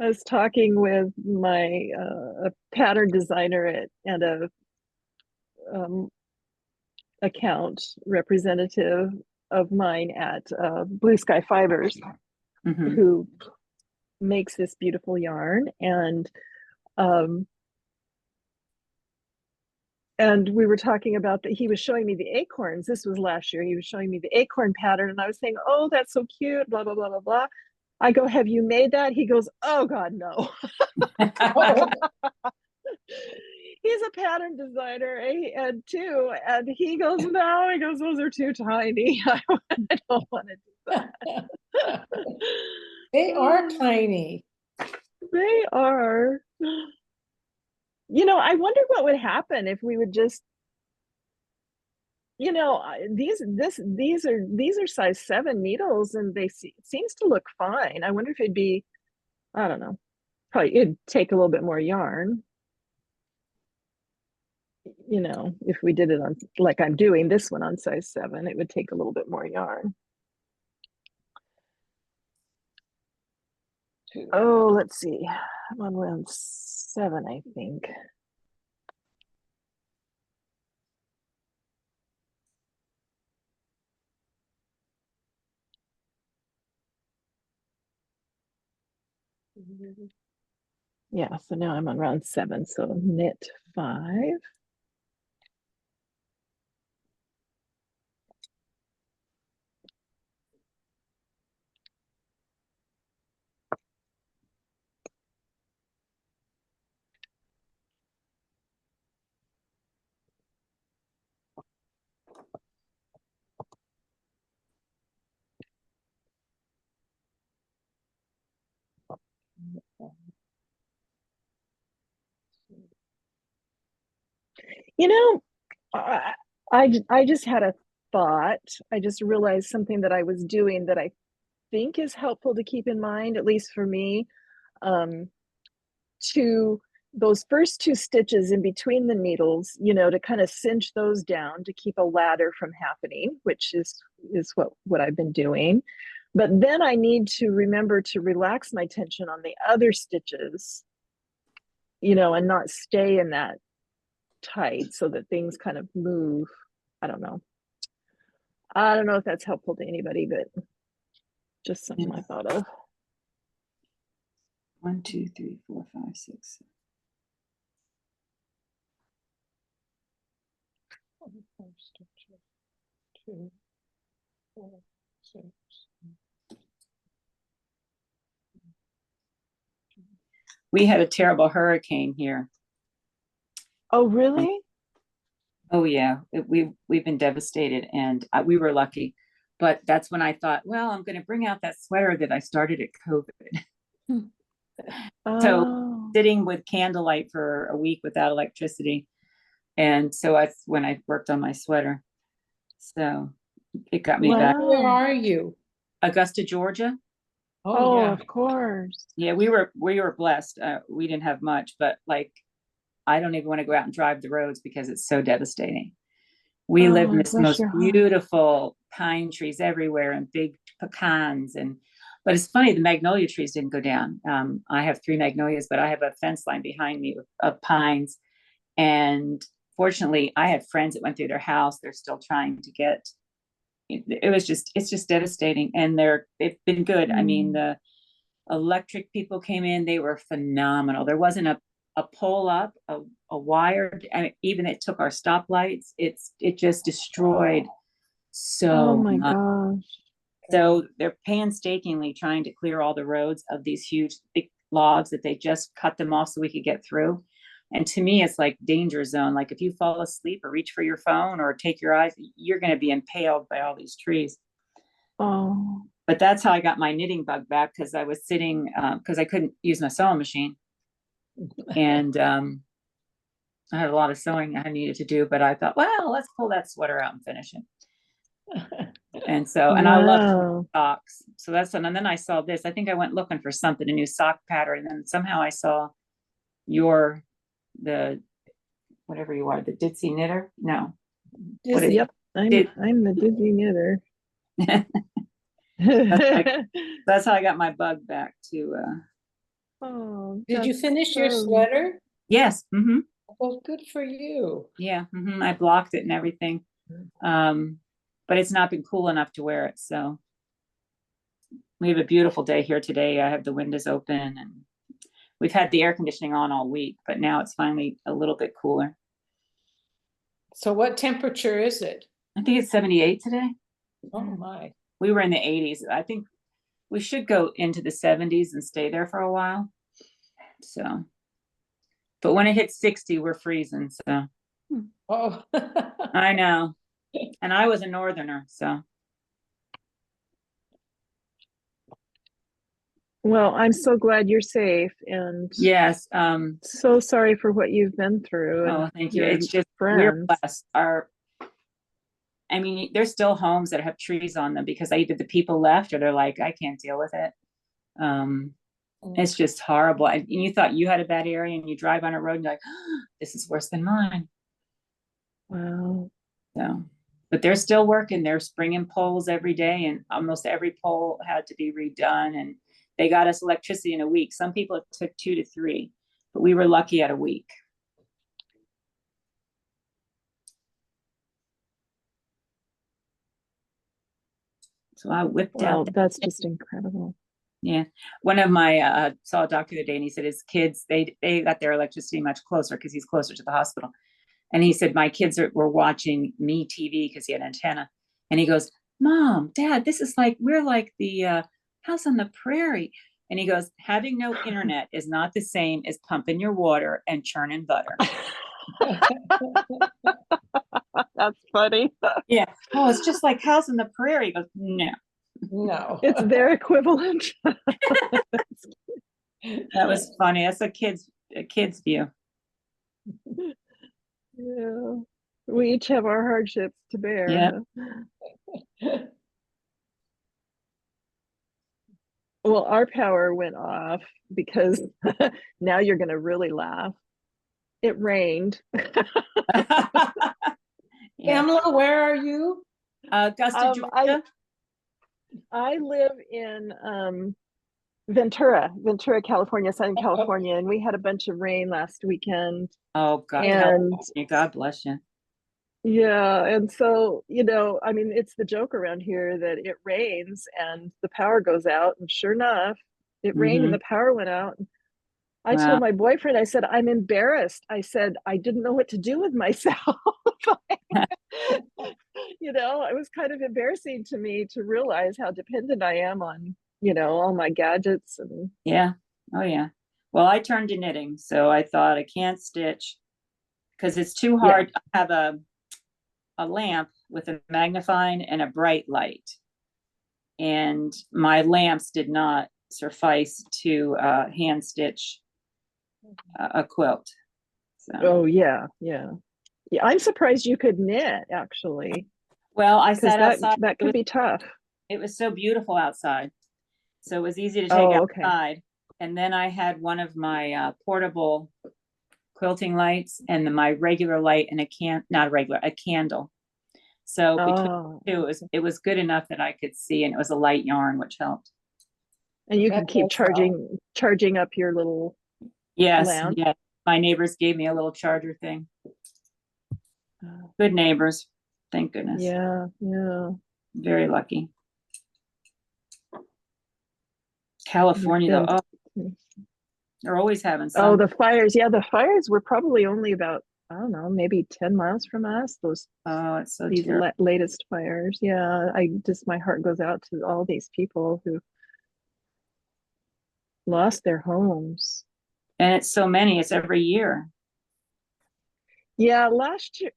was talking with my a pattern designer and a account representative of mine at Blue Sky Fibers, who makes this beautiful yarn, and we were talking about that. He was showing me the acorns. This was last year. He was showing me the acorn pattern, and I was saying, "Oh, that's so cute." Blah blah blah blah blah. I go, "Have you made that?" He goes, "Oh God, no." He's a pattern designer and he goes, "No," he goes, "Those are too tiny. I don't want to do that." They are tiny. They are. I wonder what would happen if we would just, these are size 7 needles, and it seems to look fine. I wonder if it'd be, I don't know, probably it'd take a little bit more yarn. If we did it on, like I'm doing this one on size 7, it would take a little bit more yarn. Oh, let's see. I'm on round 7, I think. Yeah, so now I'm on round 7, so knit 5. I just had a thought. I just realized something that I was doing that I think is helpful to keep in mind, at least for me, to those first 2 stitches in between the needles, to kind of cinch those down to keep a ladder from happening, which is what I've been doing. But then I need to remember to relax my tension on the other stitches, and not stay in that tight so that things kind of move. I don't know. I don't know if that's helpful to anybody, but just something I thought of. 1, 2, 3, 4, 5, 6. 2, 4, 6. We had a terrible hurricane here. Oh, really? Oh yeah, we've been devastated, and we were lucky. But that's when I thought, well, I'm going to bring out that sweater that I started at COVID. So Oh, sitting with candlelight for a week without electricity, and so that's when I worked on my sweater. So it got me back. wow. Where are you? Augusta, Georgia. Oh, yeah. of course. Yeah, we were blessed. We didn't have much, but like, I don't even want to go out and drive the roads because it's so devastating. We live in Oh, this bless most your heart. beautiful pine trees everywhere and big pecans, but it's funny, the magnolia trees didn't go down. I have 3 magnolias, but I have a fence line behind me of pines, and fortunately, I had friends that went through their house. They're still trying to get. It's just devastating, and they've been good. I mean, the electric people came in; they were phenomenal. There wasn't a pole up, a wire, and even it took our stoplights. It just destroyed Oh so my much. gosh. So they're painstakingly trying to clear all the roads of these huge big logs that they just cut them off so we could get through. And to me, it's like danger zone. Like if you fall asleep or reach for your phone or take your eyes, you're going to be impaled by all these trees. Oh, But that's how I got my knitting bug back, because I was sitting, because I couldn't use my sewing machine. And I had a lot of sewing I needed to do, but I thought, well, let's pull that sweater out and finish it. And so, and I love wow. socks. So and then I saw this. I think I went looking for something, a new sock pattern, and then somehow I saw the whatever you are, the ditzy knitter. No, what is Yep, I'm the dizzy knitter. that's how I got my bug back to. Oh, Did you that's finish your so- sweater? Yes. Mm-hmm. Well, good for you. Yeah. Mm-hmm. I blocked it and everything. But it's not been cool enough to wear it. So we have a beautiful day here today. I have the windows open, and we've had the air conditioning on all week, but now it's finally a little bit cooler. So what temperature is it? I think it's 78 today. Oh my. We were in the 80s. I think we should go into the 70s and stay there for a while. So, but when it hits 60, we're freezing. So, Oh. I know. And I was a northerner, so. Well, I'm so glad you're safe, and Yes. so sorry for what you've been through. Oh, And thank you. your It's just, we're friends. blessed. I mean, there's still homes that have trees on them because either the people left or they're like, I can't deal with it. It's just horrible. And you thought you had a bad area, and you drive on a road and you're like, oh, this is worse than mine. Wow. So, but they're still working. They're springing poles every day, and almost every pole had to be redone. And they got us electricity in a week. Some people it took 2 to 3, but we were lucky at a week. So I whipped out. That's just incredible. Yeah. One of my saw a doctor the other day, and he said his kids, they got their electricity much closer because he's closer to the hospital. And he said, my kids were watching me TV because he had an antenna. And he goes, Mom, Dad, this is like, we're like the house on the prairie. And he goes, having no internet is not the same as pumping your water and churning butter. That's funny. Yeah. Oh, it's just like house on the prairie. He goes, no. No. It's their equivalent. That was funny. That's a kid's view. Yeah. We each have our hardships to bear. Yeah. Well, our power went off because now you're going to really laugh. It rained. Yeah. Pamela, where are you? Augusta, Georgia. I live in Ventura, California, Southern California, and we had a bunch of rain last weekend. Oh God, And California, God bless you. yeah, and so, you know, I mean, it's the joke around here that it rains and the power goes out, and sure enough, it rained and the power went out. I Wow. told my boyfriend, I said, I'm embarrassed. I said, I didn't know what to do with myself. You know, it was kind of embarrassing to me to realize how dependent I am on, you know, all my gadgets and Yeah. Oh yeah. Well, I turned to knitting, so I thought I can't stitch because it's too hard. I have a lamp with a magnifying and a bright light, and my lamps did not suffice to hand stitch a quilt. So. Oh yeah, yeah. Yeah, I'm surprised you could knit actually. Well, I Because sat that outside. that could be tough. It was so beautiful outside, so it was easy to take Oh, okay. outside. And then I had one of my portable quilting lights and my regular light and a candle. So between Oh, the two, it was good enough that I could see, and it was a light yarn, which helped. and you can That keep does help. charging up your little Yes, lamp. yeah. My neighbors gave me a little charger thing. Good neighbors, thank goodness. Yeah, yeah. Very lucky. California, though, oh, they're always having some. Oh, the fires. Yeah, the fires were probably only about, I don't know, maybe 10 miles from us. Oh, it's so These terrible. latest fires. Yeah, my heart goes out to all these people who lost their homes. And it's so many, it's every year. Yeah, last year,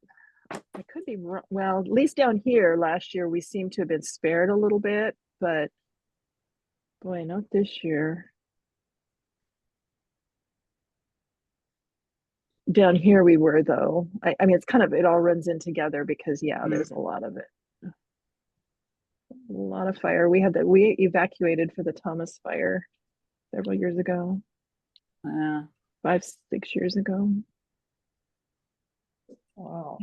I could be wrong. Well, at least down here last year, we seem to have been spared a little bit, but boy, not this year. Down here we were though. I mean, it all runs in together because yeah, there's a lot of it. A lot of fire. We evacuated for the Thomas fire several years ago. Wow. 5-6 years ago. Wow.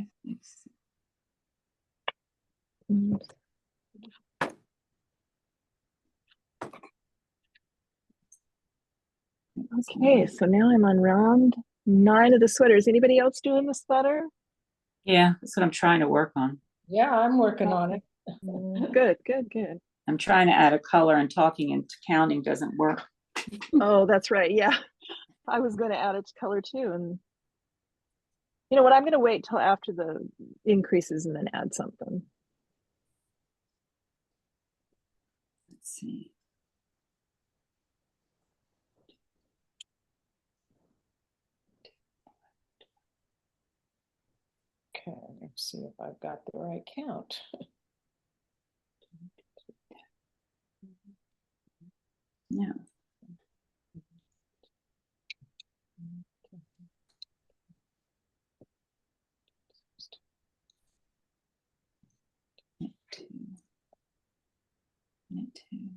Okay, so now I'm on round 9 of the sweaters. Anybody else doing the sweater? Yeah, that's what I'm trying to work on. Yeah, I'm working on it. Good, good, good. I'm trying to add a color, and talking and counting doesn't work. Oh, that's right. Yeah. I was going to add its color too. And you know what? I'm going to wait till after the increases and then add something. Let's see. Okay, let's see if I've got the right count. Yeah. Knit two.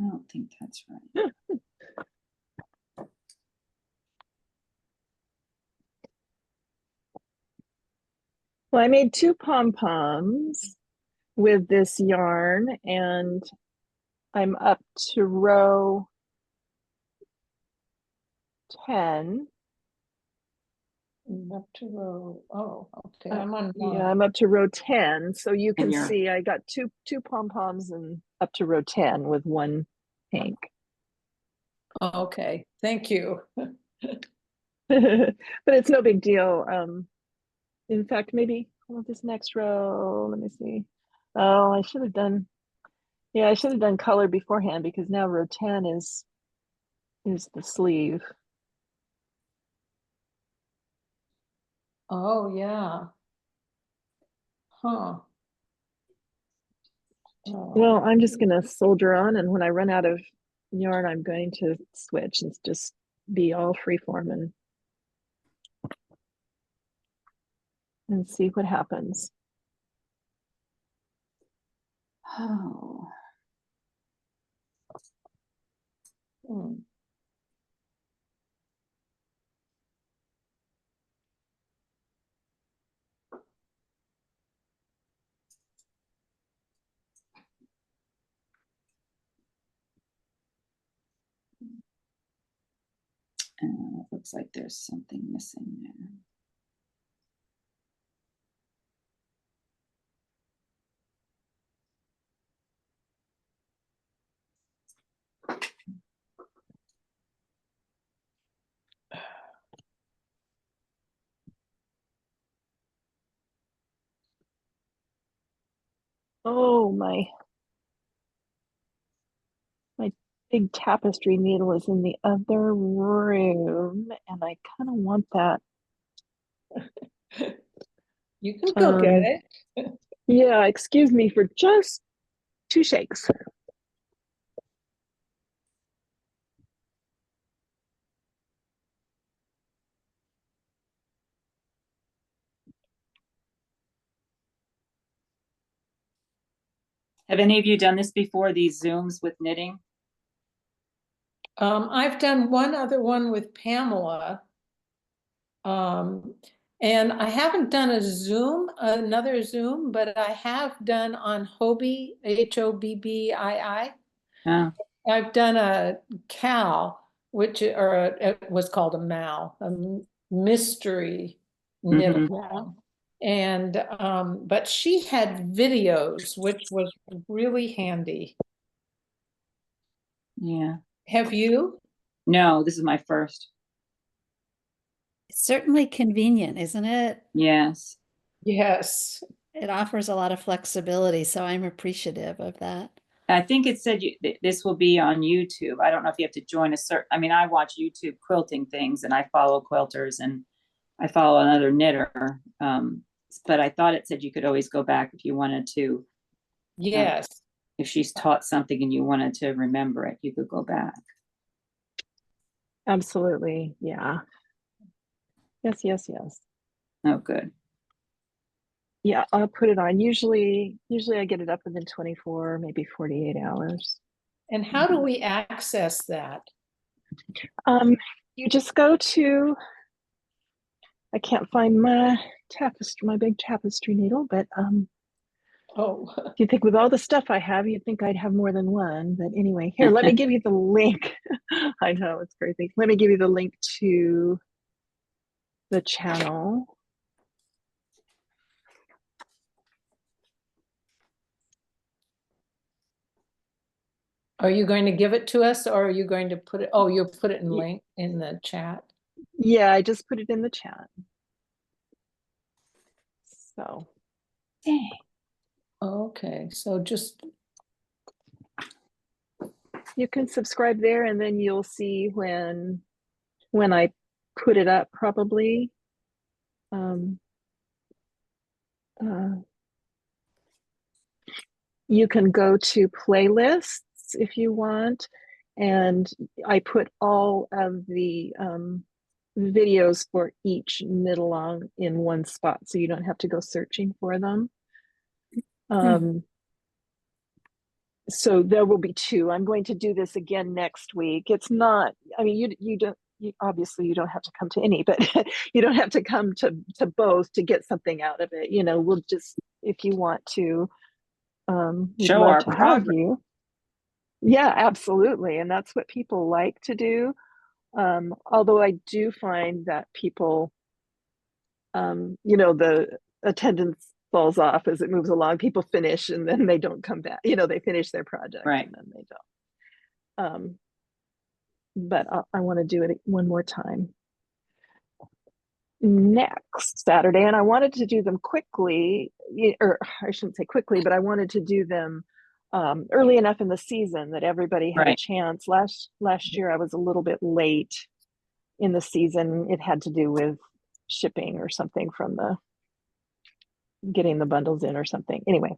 don't think that's right. Well, I made 2 pom-poms with this yarn, and I'm up to row 10. Up to row, oh, okay, I'm on Yeah, one. I'm up to row 10. So you can you're- see I got two pom-poms and up to row 10 with 1 pink. Okay, thank you. But it's no big deal. In fact, maybe this next row, let me see. Oh, I should have done, yeah, I should have done color beforehand, because now row 10 is the sleeve. Oh, yeah. Huh. Well, I'm just gonna soldier on, and when I run out of yarn, I'm going to switch and just be all freeform and see what happens. Oh. Hmm. It looks like there's something missing there. Oh, my big tapestry needle is in the other room, and I kind of want that. You can go get it. Yeah, excuse me for just 2 shakes. Have any of you done this before, these Zooms with knitting? I've done one other one with Pamela. And I haven't done another Zoom, but I have done on Hobby, Hobbii. Oh, I've done a cow, it was called a mal, mystery knit mhm. along. And but she had videos, which was really handy. Yeah. Have you? No, this is my first. It's certainly convenient, isn't it? Yes. Yes. It offers a lot of flexibility, so I'm appreciative of that. I think it said this will be on YouTube. I don't know if you have to join a certain, I mean, I watch YouTube quilting things, and I follow quilters, and I follow another knitter. But I thought it said you could always go back if you wanted to. Yes. If she's taught something and you wanted to remember it, you could go back. Absolutely, yeah. Yes. Oh, good. Yeah, I'll put it on. Usually I get it up within 24, maybe 48 hours. And how do we access that? You just go to, I can't find my big tapestry needle, but Oh, you think with all the stuff I have, you'd think I'd have more than one. But anyway, here, let me give you the link. I know, it's crazy. Let me give you the link to the channel. are you going to give it to us, or are you going to put it? Oh, you'll put it in link in the chat. Yeah, I just put it in the chat. So. Dang. Okay, so just You can subscribe there, and then you'll see when I put it up, probably. You can go to playlists if you want, and I put all of the videos for each knit along in one spot, so you don't have to go searching for them. so there will be two. I'm going to do this again next week. It's not, I mean, you don't, obviously you don't have to come to any, but you don't have to come to both to get something out of it. You know, we'll just, if you want to, we'd Show love our to have progress. you. Yeah, absolutely. And that's what people like to do. Although I do find that people, you know, the attendance falls off as it moves along. People finish and then they don't come back. You know, they finish their project Right. and then they don't. But I want to do it one more time next Saturday. And I wanted to do them quickly, or I shouldn't say quickly, but I wanted to do them early enough in the season that everybody had a Right. chance. Last year I was a little bit late in the season. It had to do with shipping or something from the getting the bundles in or something. Anyway.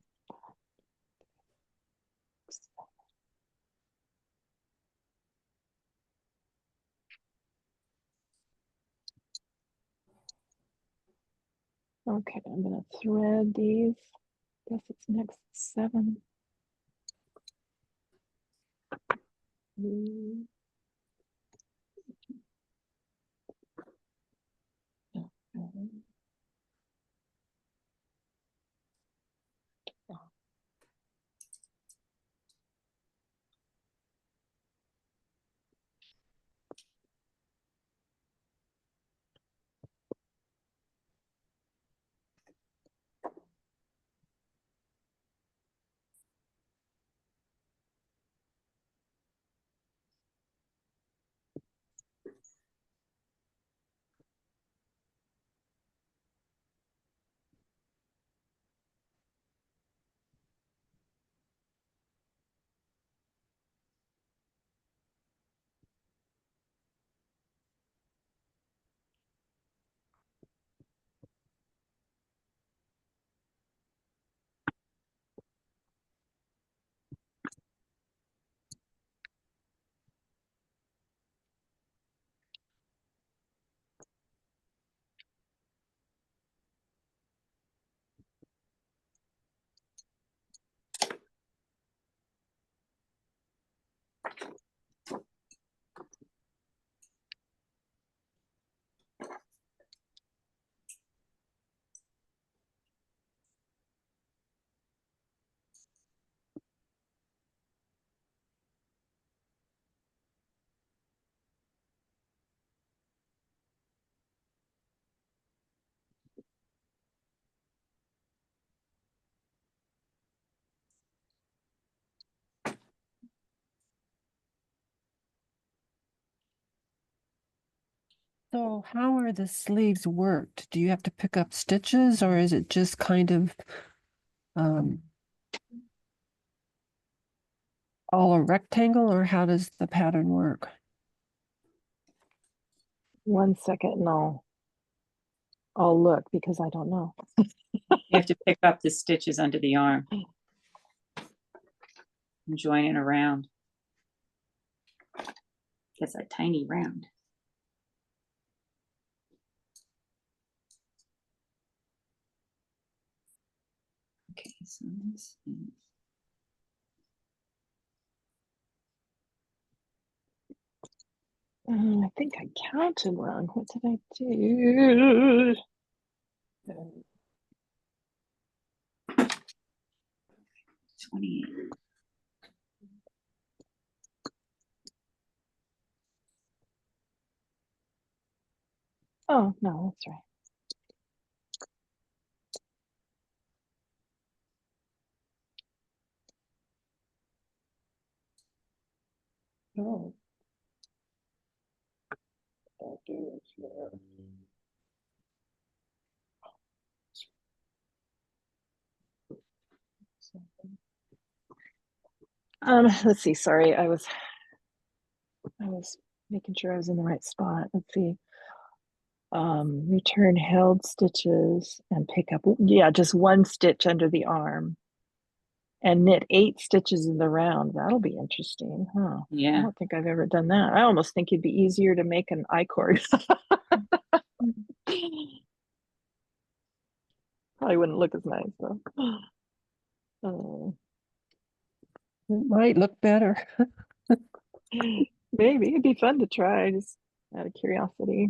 Okay, I'm gonna thread these. Guess it's next 7. So how are the sleeves worked? Do you have to pick up stitches or is it just kind of um, all a rectangle, or how does the pattern work? 1 second and I'll look because I don't know. You have to pick up the stitches under the arm and join it around. It's a tiny round. Okay, so this is I think I counted wrong. What did I do? 28. Oh, no, that's right. Oh. Let's see. Sorry, I was making sure I was in the right spot. Let's see. Return held stitches and pick up, yeah, just 1 stitch under the arm and knit 8 stitches in the round. That'll be interesting, huh? I Yeah. don't think I've ever done that. I almost think it'd be easier to make an I-cord. Probably wouldn't look as nice though. It might look better. Maybe it'd be fun to try, just out of curiosity.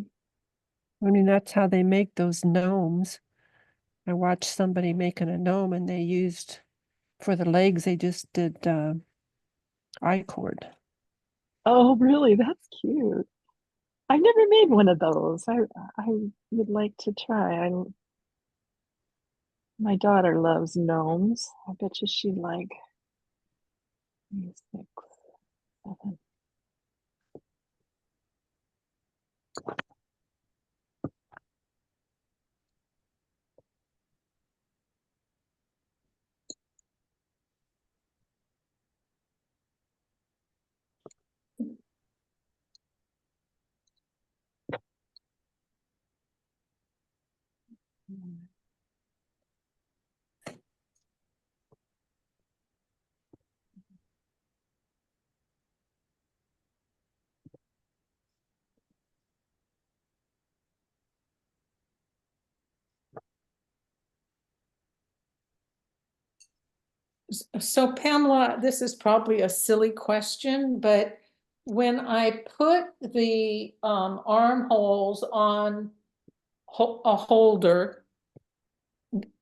I mean, that's how they make those gnomes. I watched somebody making a gnome and they used, for the legs, they just did I-cord. Oh, really? That's cute. I've never made one of those. I would like to try. My daughter loves gnomes. I bet you she'd like 6, 7. So Pamela, this is probably a silly question, but when I put the armholes on a holder,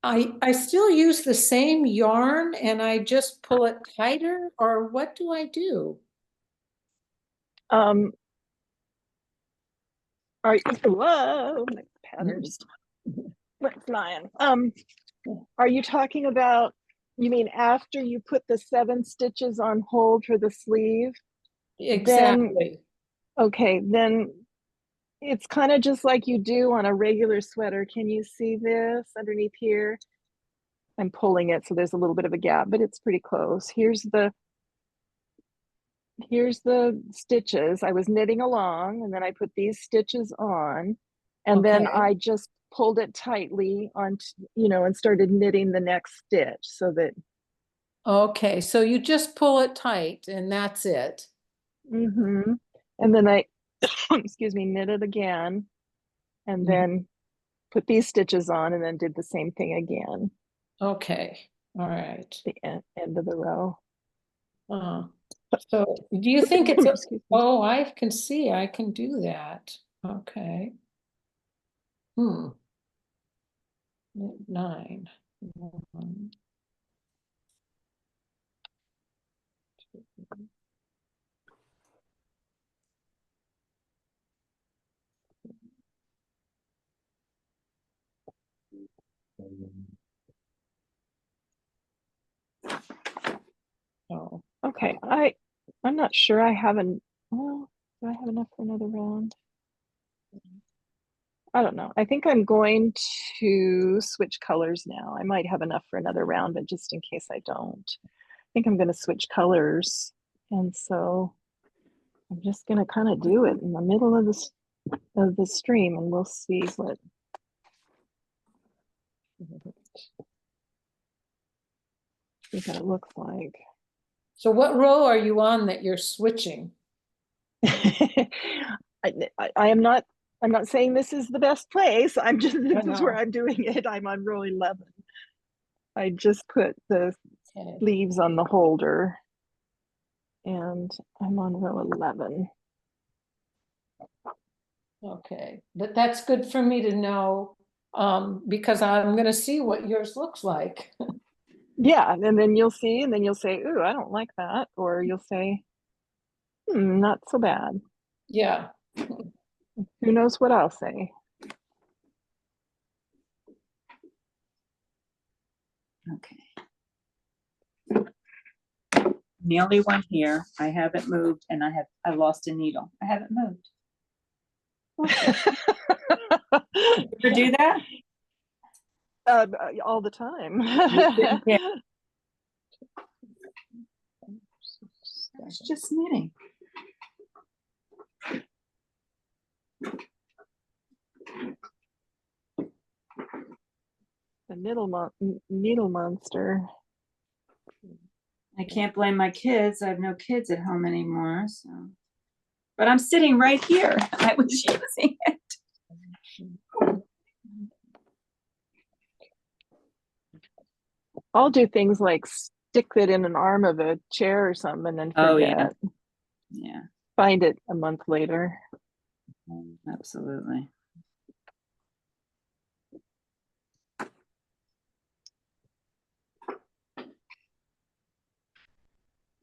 I still use the same yarn and I just pull it tighter, or what do I do? Are whoa, my patterns went flying. Are you talking about, you mean after you put the 7 stitches on hold for the sleeve? Exactly. Okay, then it's kind of just like you do on a regular sweater. Can you see this underneath here? I'm pulling it so there's a little bit of a gap, but it's pretty close. Here's the stitches. I was knitting along and then I put these stitches on and then Okay. I just pulled it tightly on, and started knitting the next stitch so that. Okay, so you just pull it tight and that's it. And then I, excuse me, knit it again and then put these stitches on and then did the same thing again. Okay, all right. The end of the row. So do you think it's, oh, I can see, I can do that. Okay. 9. 1, 2. Oh, okay. I'm not sure I have well, do I have enough for another round? I don't know. I think I'm going to switch colors now. I might have enough for another round, but just in case I don't, I think I'm going to switch colors. And so I'm just going to kind of do it in the middle of the stream and we'll see what it looks like. so what row are you on that you're switching? I'm not saying this is the best place. I'm just, this is where I'm doing it. I'm on row 11. I just put the sleeves on the holder and I'm on row 11. Okay, but that's good for me to know, because I'm going to see what yours looks like. Yeah, and then you'll see, and then you'll say, ooh, I don't like that. Or you'll say, not so bad. Yeah. Who knows what I'll say. Okay. The only one here, I haven't moved and I lost a needle. I haven't moved. You ever do that? All the time. Yeah. It's just knitting. The needle monster. I can't blame my kids. I have no kids at home anymore, so. But I'm sitting right here. I was using it. I'll do things like stick it in an arm of a chair or something and then Oh, forget. yeah. Yeah, Find it a month later. absolutely.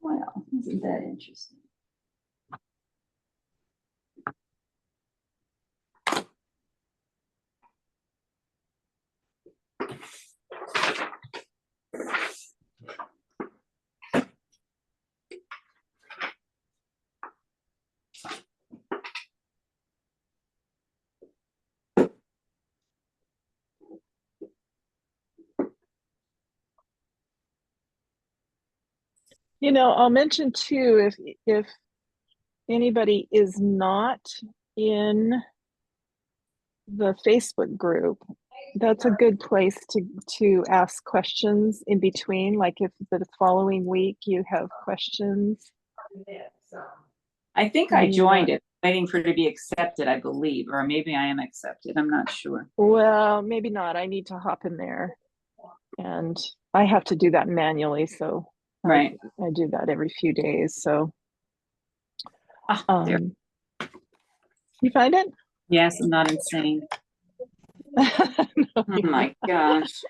Well, isn't that interesting? You know, I'll mention too, if anybody is not in the Facebook group, that's a good place to ask questions in between. Like if the following week you have questions. I think I joined it, waiting for it to be accepted, I believe, or maybe I am accepted. I'm not sure. Well, maybe not. I need to hop in there, and I have to do that manually. So Right. I do that every few days. So, There. You find it? Yes, I'm not insane. No, Oh my gosh.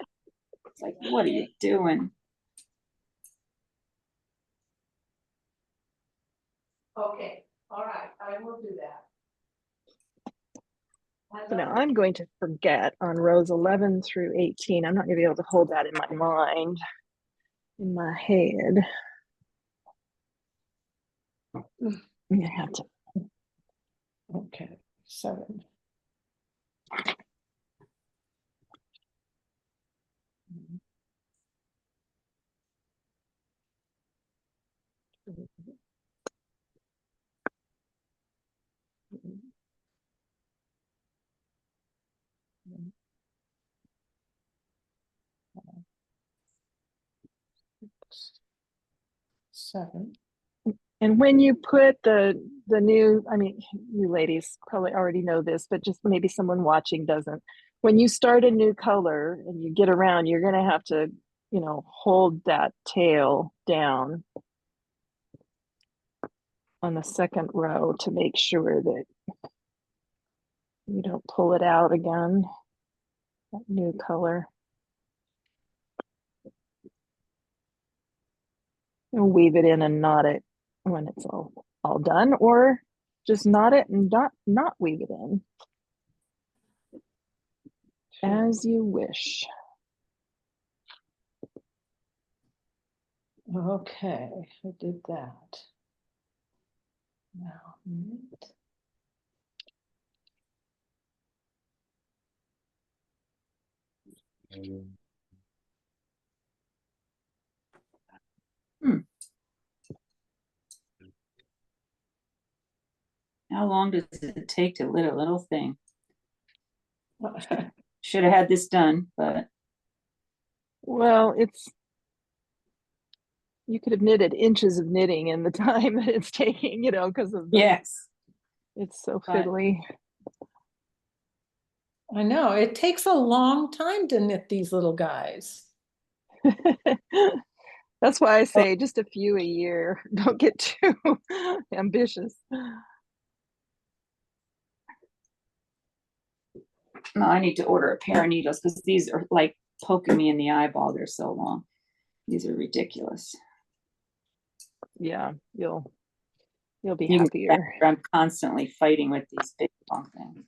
It's like, what are you doing? Okay, all right, I will do that. So now I'm going to forget on rows 11 through 18. I'm not going to be able to hold that in my mind, in my head. I have to. Okay, 7. Seven. And when you put the new, I mean, you ladies probably already know this, but just maybe someone watching doesn't. When you start a new color and you get around, you're going to have to, you know, hold that tail down on the second row to make sure that you don't pull it out again, that new color. And weave it in and knot it when it's all done, or just knot it and not weave it in. As you wish. Okay, I did that. Now, How long does it take to lit a little thing? Should have had this done, but. Well, you could have knitted inches of knitting in the time that it's taking, you know, because of Yes. It's so fiddly. I know, it takes a long time to knit these little guys. That's why I say just a few a year. Don't get too ambitious. No, I need to order a pair of needles because these are like poking me in the eyeball. They're so long. These are ridiculous. Yeah, you'll be happier. I'm constantly fighting with these big long things.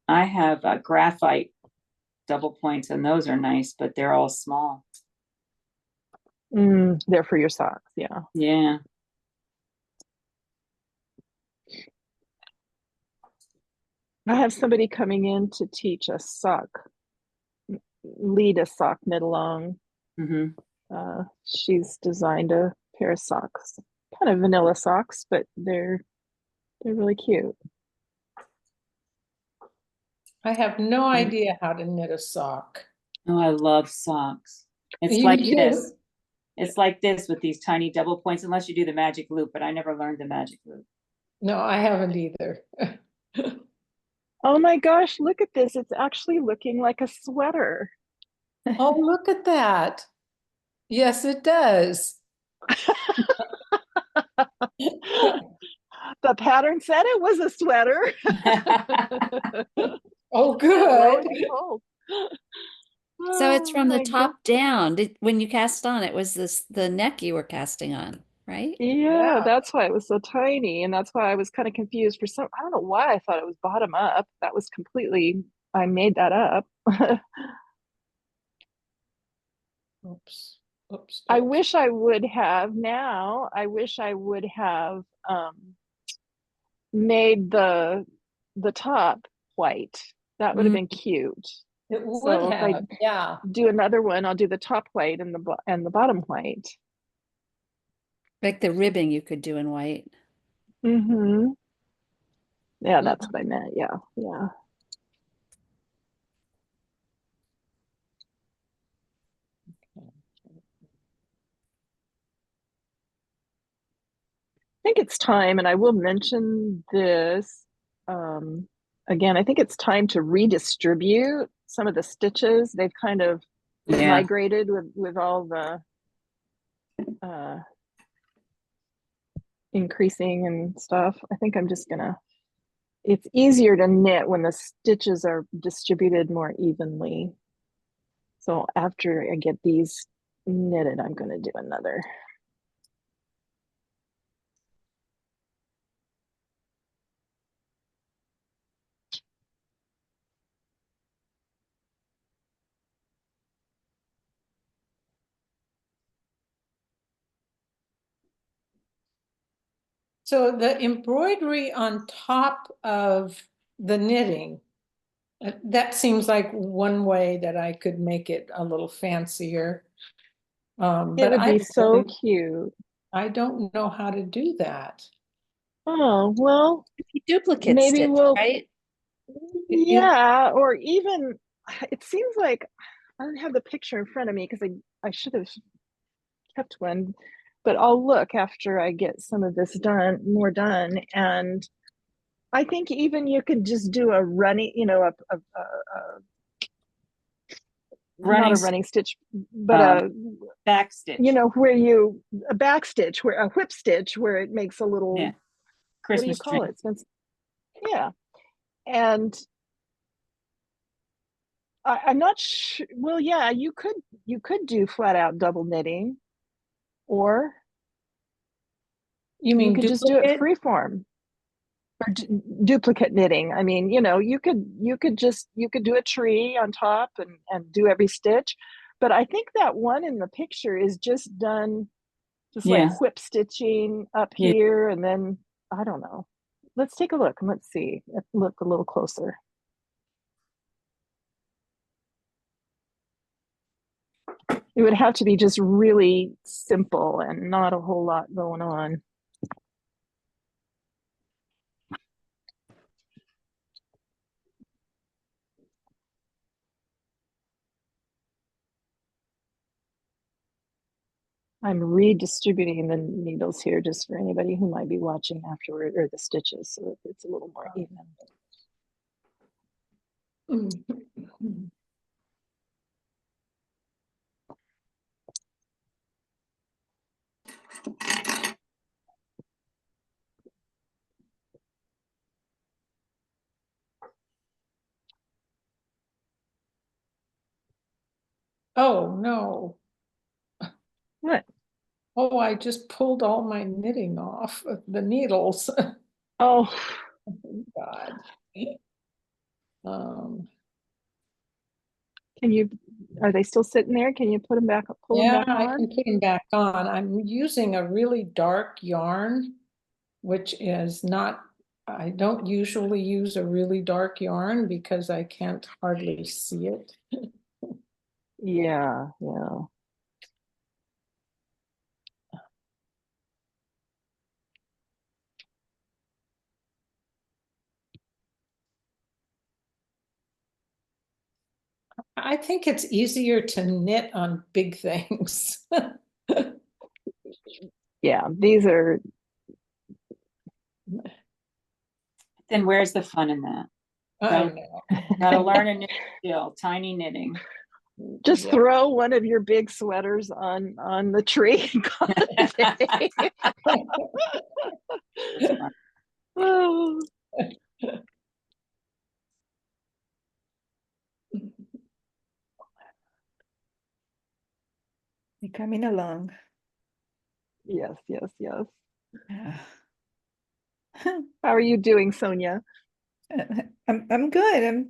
I have graphite double points, and those are nice, but they're all small. They're for your socks, yeah. Yeah. I have somebody coming in to teach a sock, lead a sock knit along. She's designed a pair of socks, kind of vanilla socks, but they're really cute. I have no idea how to knit a sock. Oh, I love socks. It's You like do? this. It's like this with these tiny double points, unless you do the magic loop, but I never learned the magic loop. No, I haven't either. Oh my gosh, look at this. It's actually looking like a sweater. Oh, look at that. Yes, it does. The pattern said it was a sweater. Oh, Lo good. and behold. So it's Oh from the my top down. When you cast on, it was the neck you were casting on, right? Yeah, Yeah. that's why it was so tiny, and that's why I was kind of confused for some. I don't know why I thought it was bottom up. That was completely. I made that up. Oops. Oops. I Oops. wish I would have now. I wish I would have made the top white. That would have Mm, been cute. it would So if I have, yeah. do another one, I'll do the top white and the bottom white. Like the ribbing you could do in white. Mm-hmm. Yeah, that's Mm. what I meant. Yeah, yeah. I think it's time, and I will mention this again. I think it's time to redistribute some of the stitches. They've kind of Yeah, migrated with all the increasing and stuff. I think I'm just gonna. It's easier to knit when the stitches are distributed more evenly. So after I get these knitted, I'm gonna do another. So the embroidery on top of the knitting, that seems like one way that I could make it a little fancier. It But would be so cute. I don't know how to do that. Oh, well, You duplicate maybe stitch, we'll, right? yeah, or even, it seems like I don't have the picture in front of me because I should have kept one, but I'll look after I get some of this more done. And I think even you could just do a running, not a running stitch, but back stitch. where a back stitch, where a whip stitch, where it makes a little, Yeah. what do you Christmas call tree. it? Yeah. And I'm not sure. Well, yeah, you could do flat out double knitting, or You you mean could just do it duplicate? freeform or duplicate knitting. I mean, you could do a tree on top and do every stitch. But I think that one in the picture is just done just Yeah. like whip stitching up Yeah. here, and then I don't know. Let's take a look and let's see. Let's look a little closer. It would have to be just really simple and not a whole lot going on. I'm redistributing the needles here just for anybody who might be watching afterward, or the stitches, so it's a little more even. Oh, no. What? Oh, I just pulled all my knitting off of the needles. Oh, Oh, God. Um, are they still sitting there? Can you put them back, pull them yeah, back I on? can put them back on. I'm using a really dark yarn, which is not, I don't usually use a really dark yarn because I can't hardly see it. Yeah, yeah. I think it's easier to knit on big things. Yeah, these are, Then where's the fun in that? I know. Gotta learn a new skill, tiny knitting. Just Yeah. throw one of your big sweaters on the tree and call it a day. Oh. They're coming along. Yes, yes, yes. Yeah. How are you doing, Sonia? I'm good.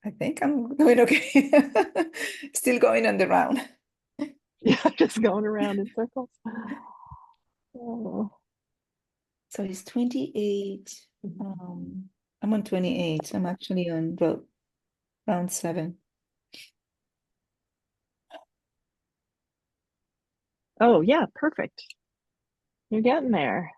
I think I'm doing okay. Still going on the round. Yeah, just going around in circles. Oh. So it's 28. I'm on 28. I'm actually on round 7. Oh, yeah, perfect. You're getting there.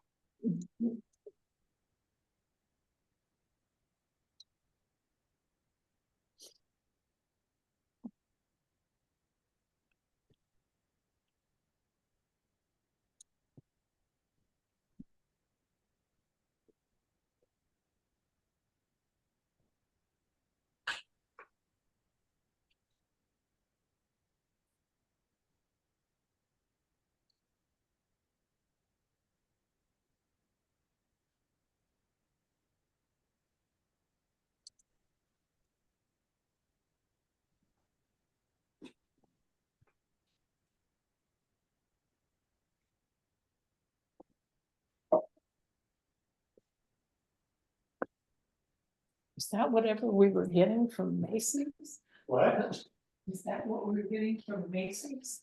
Is that whatever we were getting from Macy's? What? Is that what we were getting from Macy's?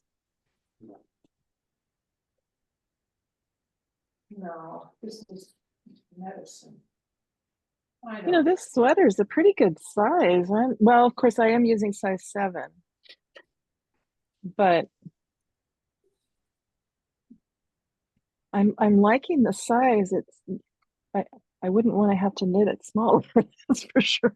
No, this is medicine. I You know, don't, this sweater is a pretty good size. Well, of course, I am using size 7, but I'm liking the size. I wouldn't want to have to knit it smaller, that's for sure.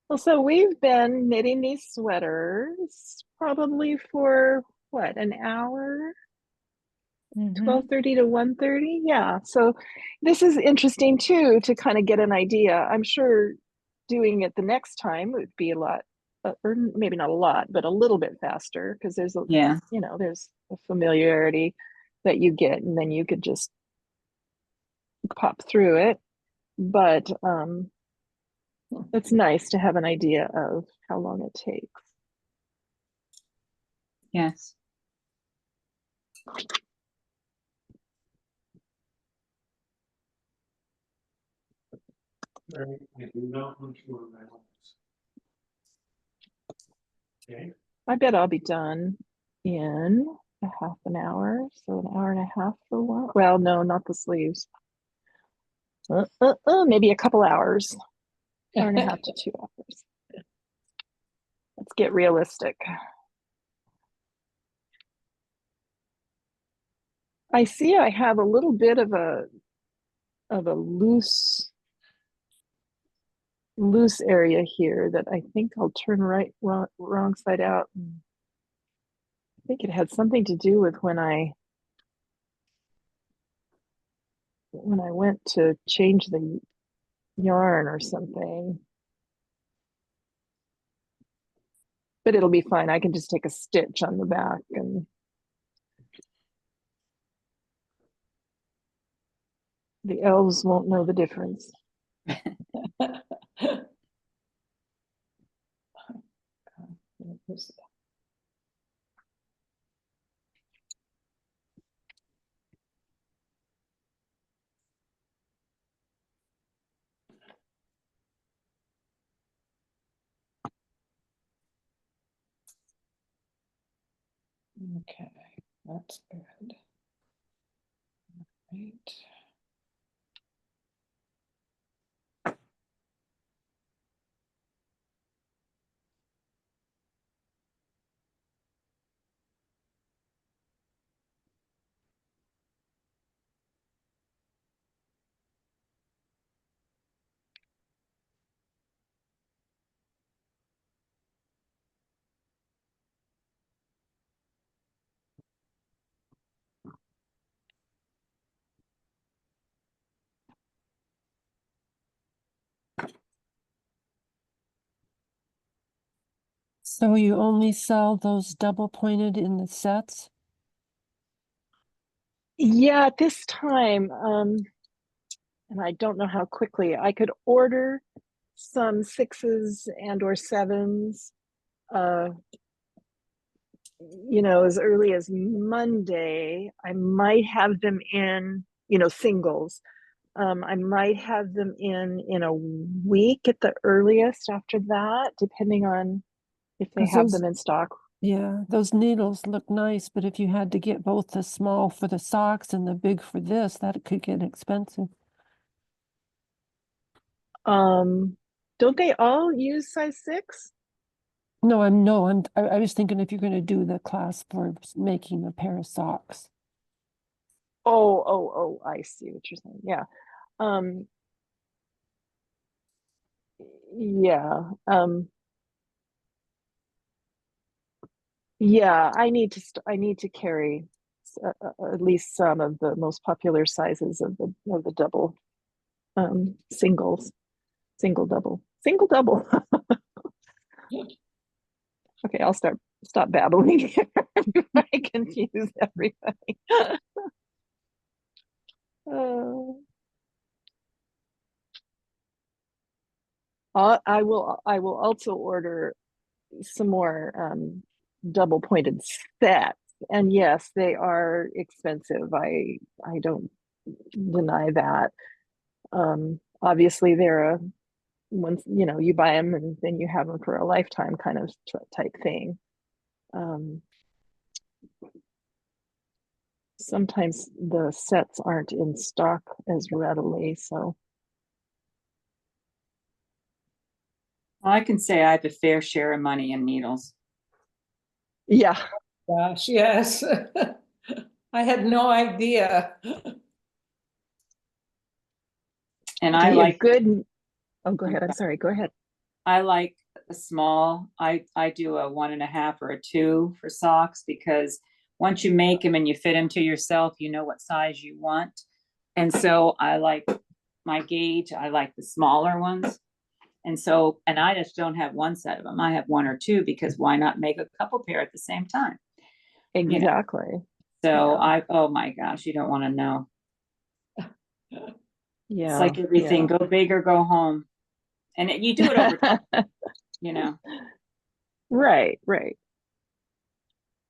Well, so we've been knitting these sweaters probably for what, an hour? 12:30 to 1:30. Yeah. So this is interesting too, to kind of get an idea. I'm sure doing it the next time would be a lot, or maybe not a lot, but a little bit faster, because there's a, Yeah. there's a familiarity that you get, and then you could just pop through it. But it's nice to have an idea of how long it takes. Yes. I do not want to run my house. Okay. I bet I'll be done in a half an hour, so an hour and a half for one. Well, no, not the sleeves. Maybe a couple hours, hour and a half to 2 hours. Let's get realistic. I see I have a little bit of a loose area here that I think I'll turn wrong side out. I think it had something to do with when I went to change the yarn or something. But it'll be fine. I can just take a stitch on the back and The elves won't know the difference. Okay, that's good. Right. So you only sell those double pointed in the sets? Yeah, at this time, and I don't know how quickly I could order some 6s and or 7s, as early as Monday. I might have them in, singles. I might have them in a week at the earliest after that, depending on if they 'Cause have those- them in stock. Yeah, those needles look nice, but if you had to get both the small for the socks and the big for this, that could get expensive. Don't they all use size 6? I was thinking if you're going to do the class for making a pair of socks. Oh, I see what you're saying. Yeah. Yeah. Yeah, I need to carry at least some of the most popular sizes of the double singles, single double. Okay, I'll stop babbling here before I confuse everybody. I will also order some more double pointed sets. And yes, they are expensive. I don't deny that. Obviously they're a once you buy them and then you have them for a lifetime kind of type thing. Sometimes the sets aren't in stock as readily, so I can say I have a fair share of money in needles. yeah. Gosh, yes. I had no idea. And I like good. Oh, go ahead. I'm sorry. Go ahead. I like a small. I do a 1.5 or a 2 for socks, because once you make them and you fit them to yourself, you know what size you want. And so I like my gauge. I like the smaller ones. And I just don't have one set of them. I have 1 or 2, because why not make a couple pair at the same time? Exactly. So oh my gosh, you don't want to know. Yeah. It's like everything, go big or go home. And you do it over time, Right.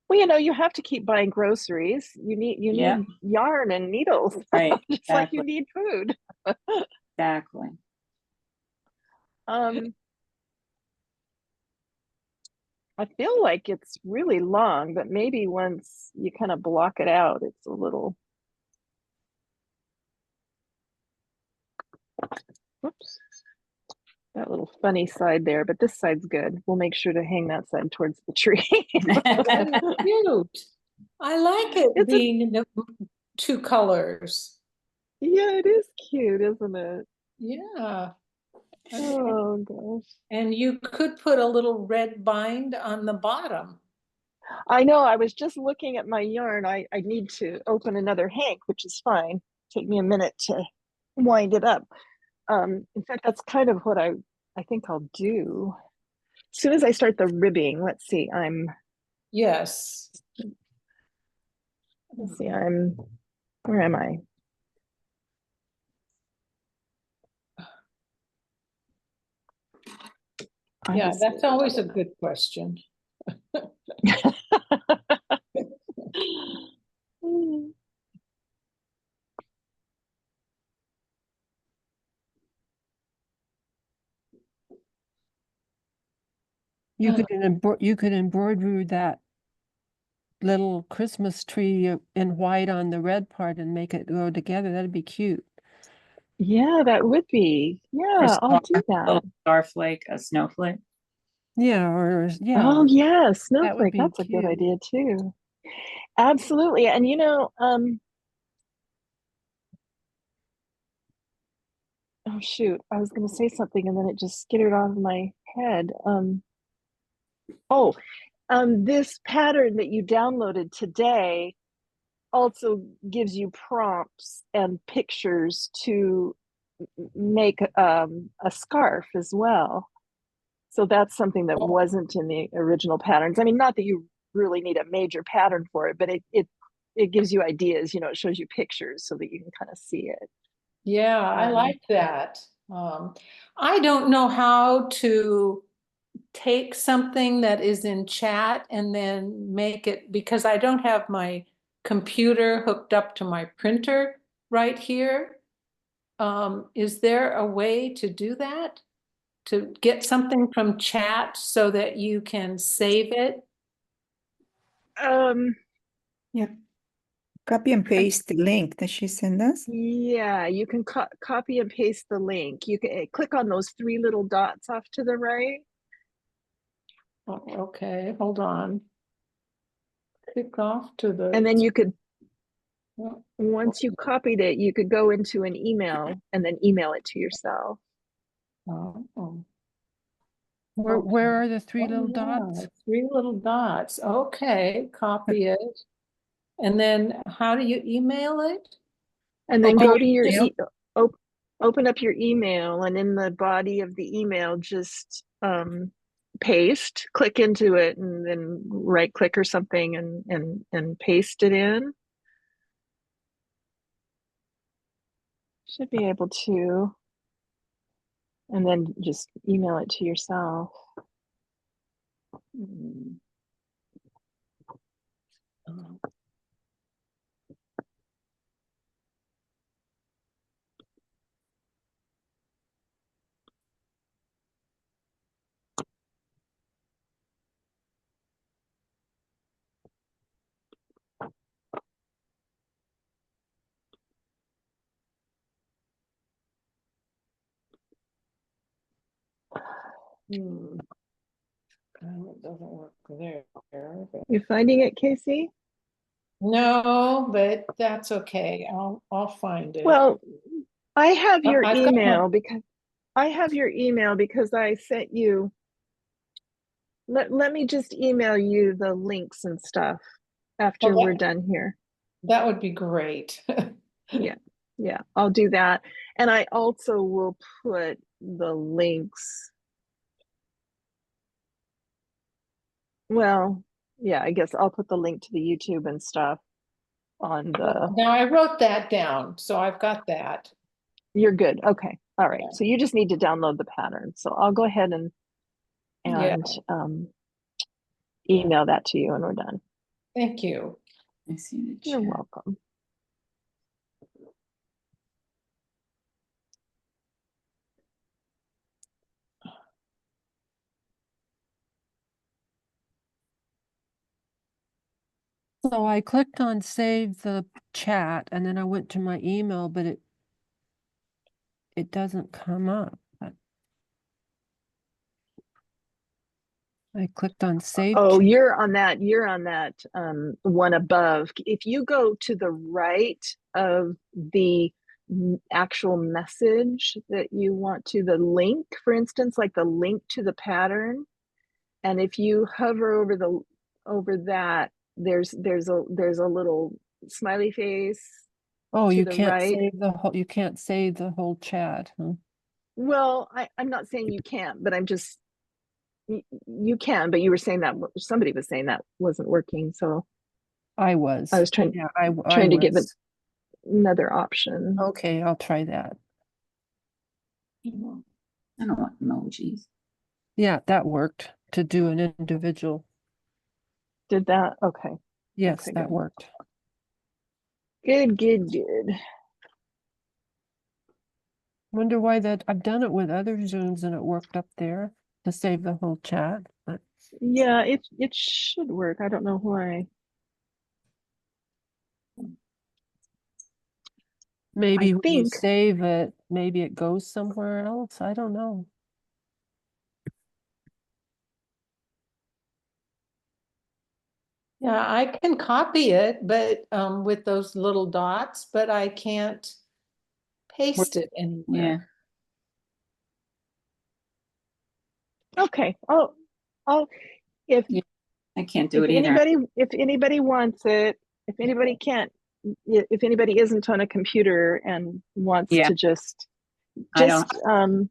Well, you have to keep buying groceries. You need yarn and needles, right? just like you need food. Exactly. I feel like it's really long, but maybe once you kind of block it out, it's a little. Whoops. That little funny side there, but this side's good. We'll make sure to hang that side towards the tree. That's cute. I like it being the 2 colors. Yeah, it is cute, isn't it? Yeah. Oh gosh. And you could put a little red bind on the bottom. I know, I was just looking at my yarn. I need to open another hank, which is fine. Take me a minute to wind it up. In fact, that's kind of what I think I'll do. As soon as I start the ribbing, let's see, Yes. where am I? Yeah, that's always a good question. You could embroider that little Christmas tree in white on the red part and make it go together. That'd be cute. Yeah, that would be. Yeah, I'll do that. Starflake, a snowflake. Yeah, Oh yeah, that would snowflake. be That's a good cute. idea too. Absolutely. And oh shoot, I was gonna say something and then it just skittered out of my head. This pattern that you downloaded today also gives you prompts and pictures to make a scarf as well. So that's something that wasn't in the original patterns. I mean, not that you really need a major pattern for it, but it gives you ideas, it shows you pictures so that you can kind of see it. Yeah, I like that. I don't know how to take something that is in chat and then make it, because I don't have my computer hooked up to my printer right here. Is there a way to do that? To get something from chat so that you can save it? Yeah. Copy and paste the link that she sent us. Yeah, you can copy and paste the link. You can click on those three little dots off to the right. Oh, okay, hold on. Click off to the. And then you could, once you copied it, you could go into an email and then email it to yourself. Oh. Where are the three little dots? 3 little dots. Okay, copy it. And then how do you email it? And then go to your open up your email, and in the body of the email, just paste, click into it, and then right click or something and paste it in. Should be able to. And then just email it to yourself. It doesn't work there. But... You finding it, Casey? No, but that's okay. I'll find it. Well, I have your I've email because I sent you. Let me just email you the links and stuff after we're done here. That would be great. Yeah, I'll do that. And I also will put the links. Well, yeah, I guess I'll put the link to the YouTube and stuff on the. Now I wrote that down, so I've got that. You're good. Okay. All right. So you just need to download the pattern. So I'll go ahead and email that to you and we're done. Thank you. I see the chat. You're welcome. So I clicked on save the chat and then I went to my email, but it doesn't come up. I clicked on save. Oh, you're on that one above. If you go to the right of the actual message that you want to, the link, for instance, like the link to the pattern, and if you hover over that, there's a little smiley face. Oh, you can't save the whole chat, huh? Well, I'm not saying you can't, but I'm just, you can, but you were saying that somebody was saying that wasn't working. So I was trying, trying to give it another option. Okay, I'll try that. I don't want emojis. Yeah, that worked to do an individual. Did that? Okay. Yes, Okay, that good. worked. Good, good, good. Wonder why that I've done it with other Zooms and it worked up there to save the whole chat, but Yeah, it should work. I don't know why. maybe when you think save it, maybe it goes somewhere else. I don't know. Yeah, I can copy it, but with those little dots, but I can't paste it Yeah, anywhere. okay. Oh, if Yeah, I can't do it either. if anybody wants it, if anybody can't, if anybody isn't on a computer and wants Yeah, to just I don't.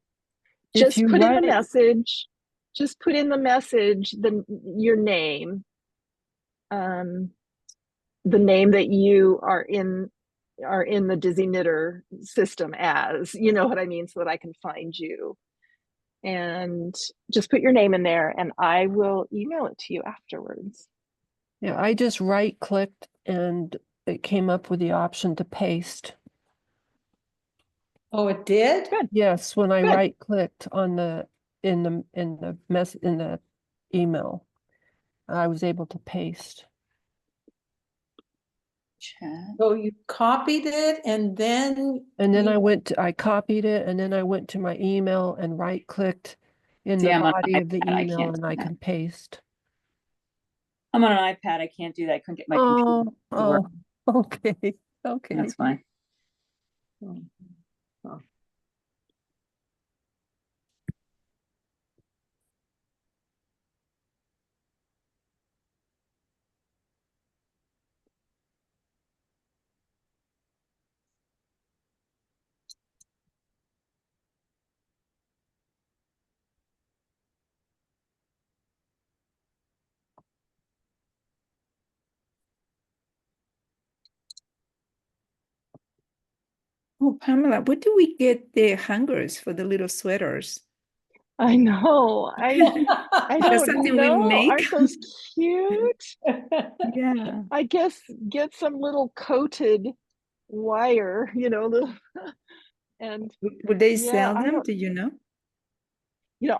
If you put in the write, message, just put in the message, your name, the name that you are in the Dizzy Knitter system as, you know what I mean, so that I can find you. And just put your name in there and I will email it to you afterwards. yeah, I just right clicked and it came up with the option to paste. Oh, it did? Good. Yes, when I Good. right clicked on in the email, I was able to paste. Chat. So you copied it and then I copied it and then I went to my email and right clicked in See, the I'm on body an of the iPad. I email can't and do I that. can paste. I'm on an iPad. I can't do that. I couldn't get my computer to work. Okay. Okay. That's fine. Oh, Pamela, where do we get the hangers for the little sweaters? I know. I That's don't something we know. make. Aren't those cute? Yeah. I guess get some little coated wire, little and Would they yeah, sell them? Do you know?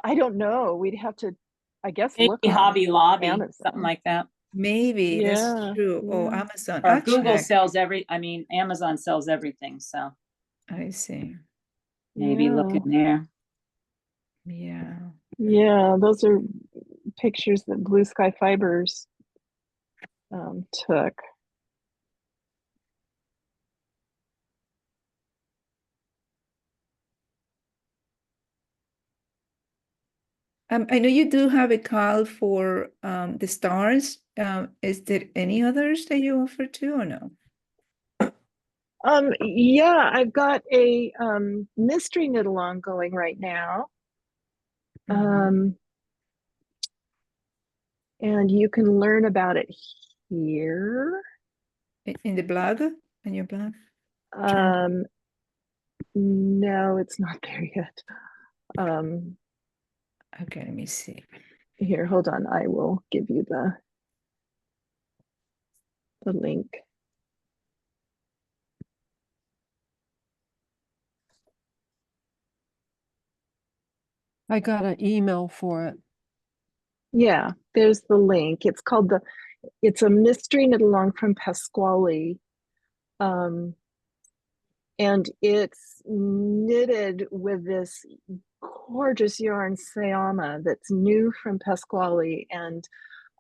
I don't know. We'd have to, I guess, Maybe look on Hobby Lobby, something Amazon. like that. Maybe that's Yeah, true. Oh, yeah. Amazon. Or I'll Google check. sells Amazon sells everything. So I see. maybe look in there. Yeah. Yeah, those are pictures that Blue Sky Fibers took. I know you do have a call for the stars. Is there any others that you offer too or no? Yeah, I've got a mystery knit along going right now. And you can learn about it here. In the blog? In your blog? No, it's not there yet. Okay, let me see. Here, hold on. I will give you the link. I got an email for it. Yeah, there's the link. It's a mystery knit along from Pasquale. And it's knitted with this gorgeous yarn Sayama that's new from Pasquale. And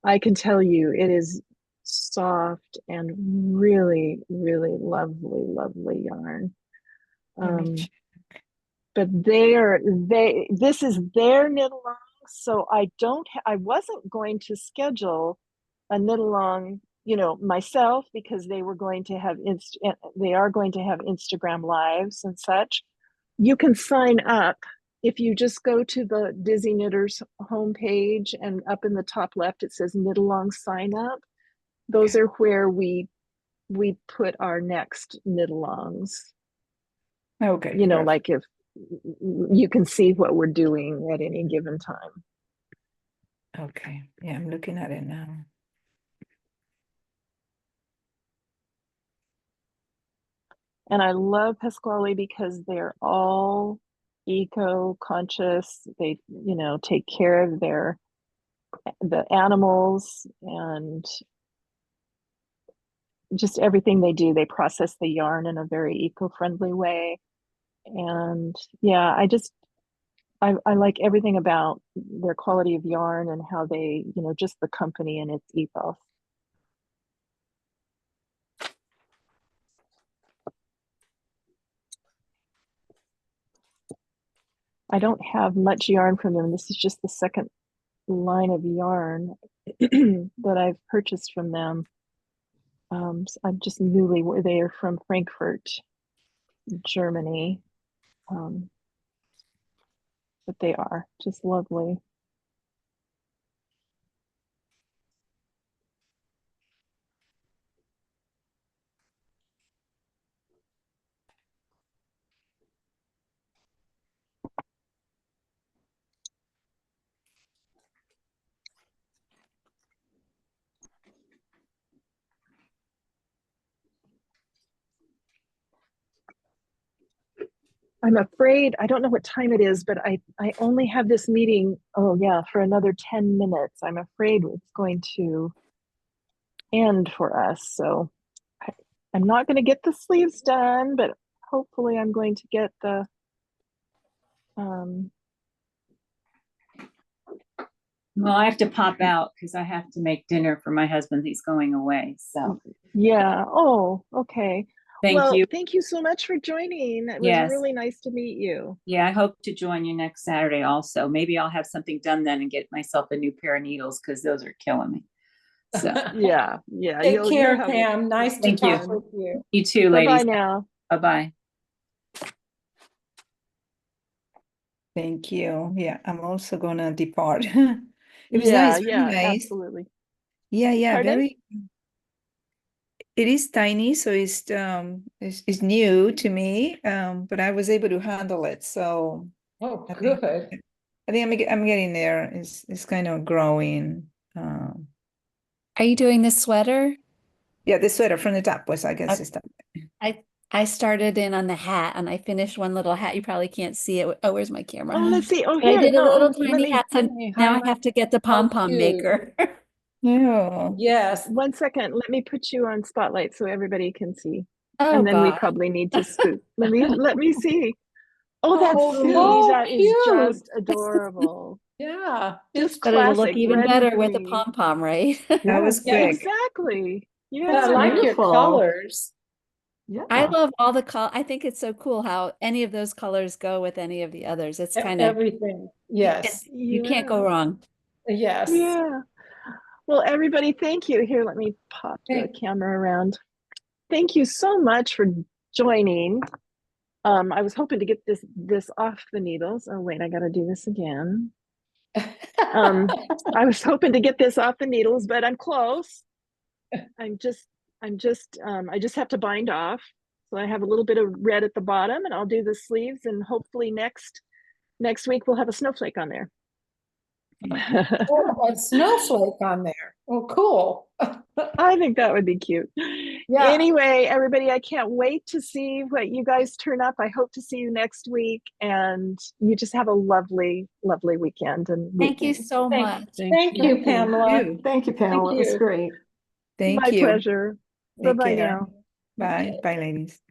I can tell you it is soft and really, really lovely, lovely yarn. But this is their knit along. So I wasn't going to schedule a knit along, myself, because they are going to have Instagram lives and such. You can sign up if you just go to the Dizzy Knitters homepage, and up in the top left it says knit along sign up. Those are where we put our next knit alongs. Okay. Like if you can see what we're doing at any given time. Okay, yeah, I'm looking at it now. And I love Pasquale because they're all eco-conscious. They, take care of the animals and just everything they do. They process the yarn in a very eco-friendly way. And yeah, I like everything about their quality of yarn and how they, just the company and its ethos. I don't have much yarn from them. This is just the second line of yarn that I've purchased from them. So I'm just newly, they are from Frankfurt, Germany. But they are just lovely. I'm afraid, I don't know what time it is, but I only have this meeting, oh yeah, for another 10 minutes. I'm afraid it's going to end for us. So I'm not going to get the sleeves done, but hopefully I'm going to get the, Well, I have to pop out because I have to make dinner for my husband. He's going away. So yeah. Oh, okay. thank you. Thank you so much for joining. It was Yes. really nice to meet you. Yeah, I hope to join you next Saturday also. Maybe I'll have something done then and get myself a new pair of needles because those are killing me. So Yeah. Take care, have Pam. Nice to Thank you. talk with you. You too, ladies. Bye-bye now. Bye-bye. Thank you. Yeah, I'm also gonna depart. It was nice, very nice. Absolutely. Yeah, Pardon? very. It is tiny, so it's new to me, but I was able to handle it. So Oh, I think good. I'm getting there. It's kind of growing. Are you doing the sweater? Yeah, the sweater from the top was, I guess, Okay. is that. I started in on the hat and I finished one little hat. You probably can't see it. Oh, where's my camera? Oh, let's see. Oh, But I here. did a little Let tiny me, hat. So now I have to get the pom-pom cute. maker. Yeah. Yes. 1 second. Let me put you on spotlight so everybody can see. Oh, And then we God. probably need to scoot. Let me see. Oh, that's Oh, Susie. so That is just cute. adorable. Yeah. Just But it'll look classic even red and better with the green. pom-pom, right? That was Yeah. quick. Exactly. But I Yeah. like your beautiful. colors. Yeah. I love all the I think it's so cool how any of those colors go with any of the others. It's kind of, Everything. Yes. you can't go wrong. Yes. Yeah. Well, everybody, thank you. Here, let me pop the camera around. Thank you so much for joining. I was hoping to get this off the needles. Oh wait, I got to do this again. I was hoping to get this off the needles, but I'm close. I just have to bind off. So I have a little bit of red at the bottom, and I'll do the sleeves, and hopefully next week we'll have a snowflake on there. Oh, a snowflake on there. Oh, cool. I think that would be cute. Yeah. Anyway, everybody, I can't wait to see what you guys turn up. I hope to see you next week, and you just have a lovely, lovely weekend. And Thank you so much. Thank you, Pamela. Thank you, Pamela. It was great. Thank My you. pleasure. Take Bye-bye care. now. Bye. Bye, ladies.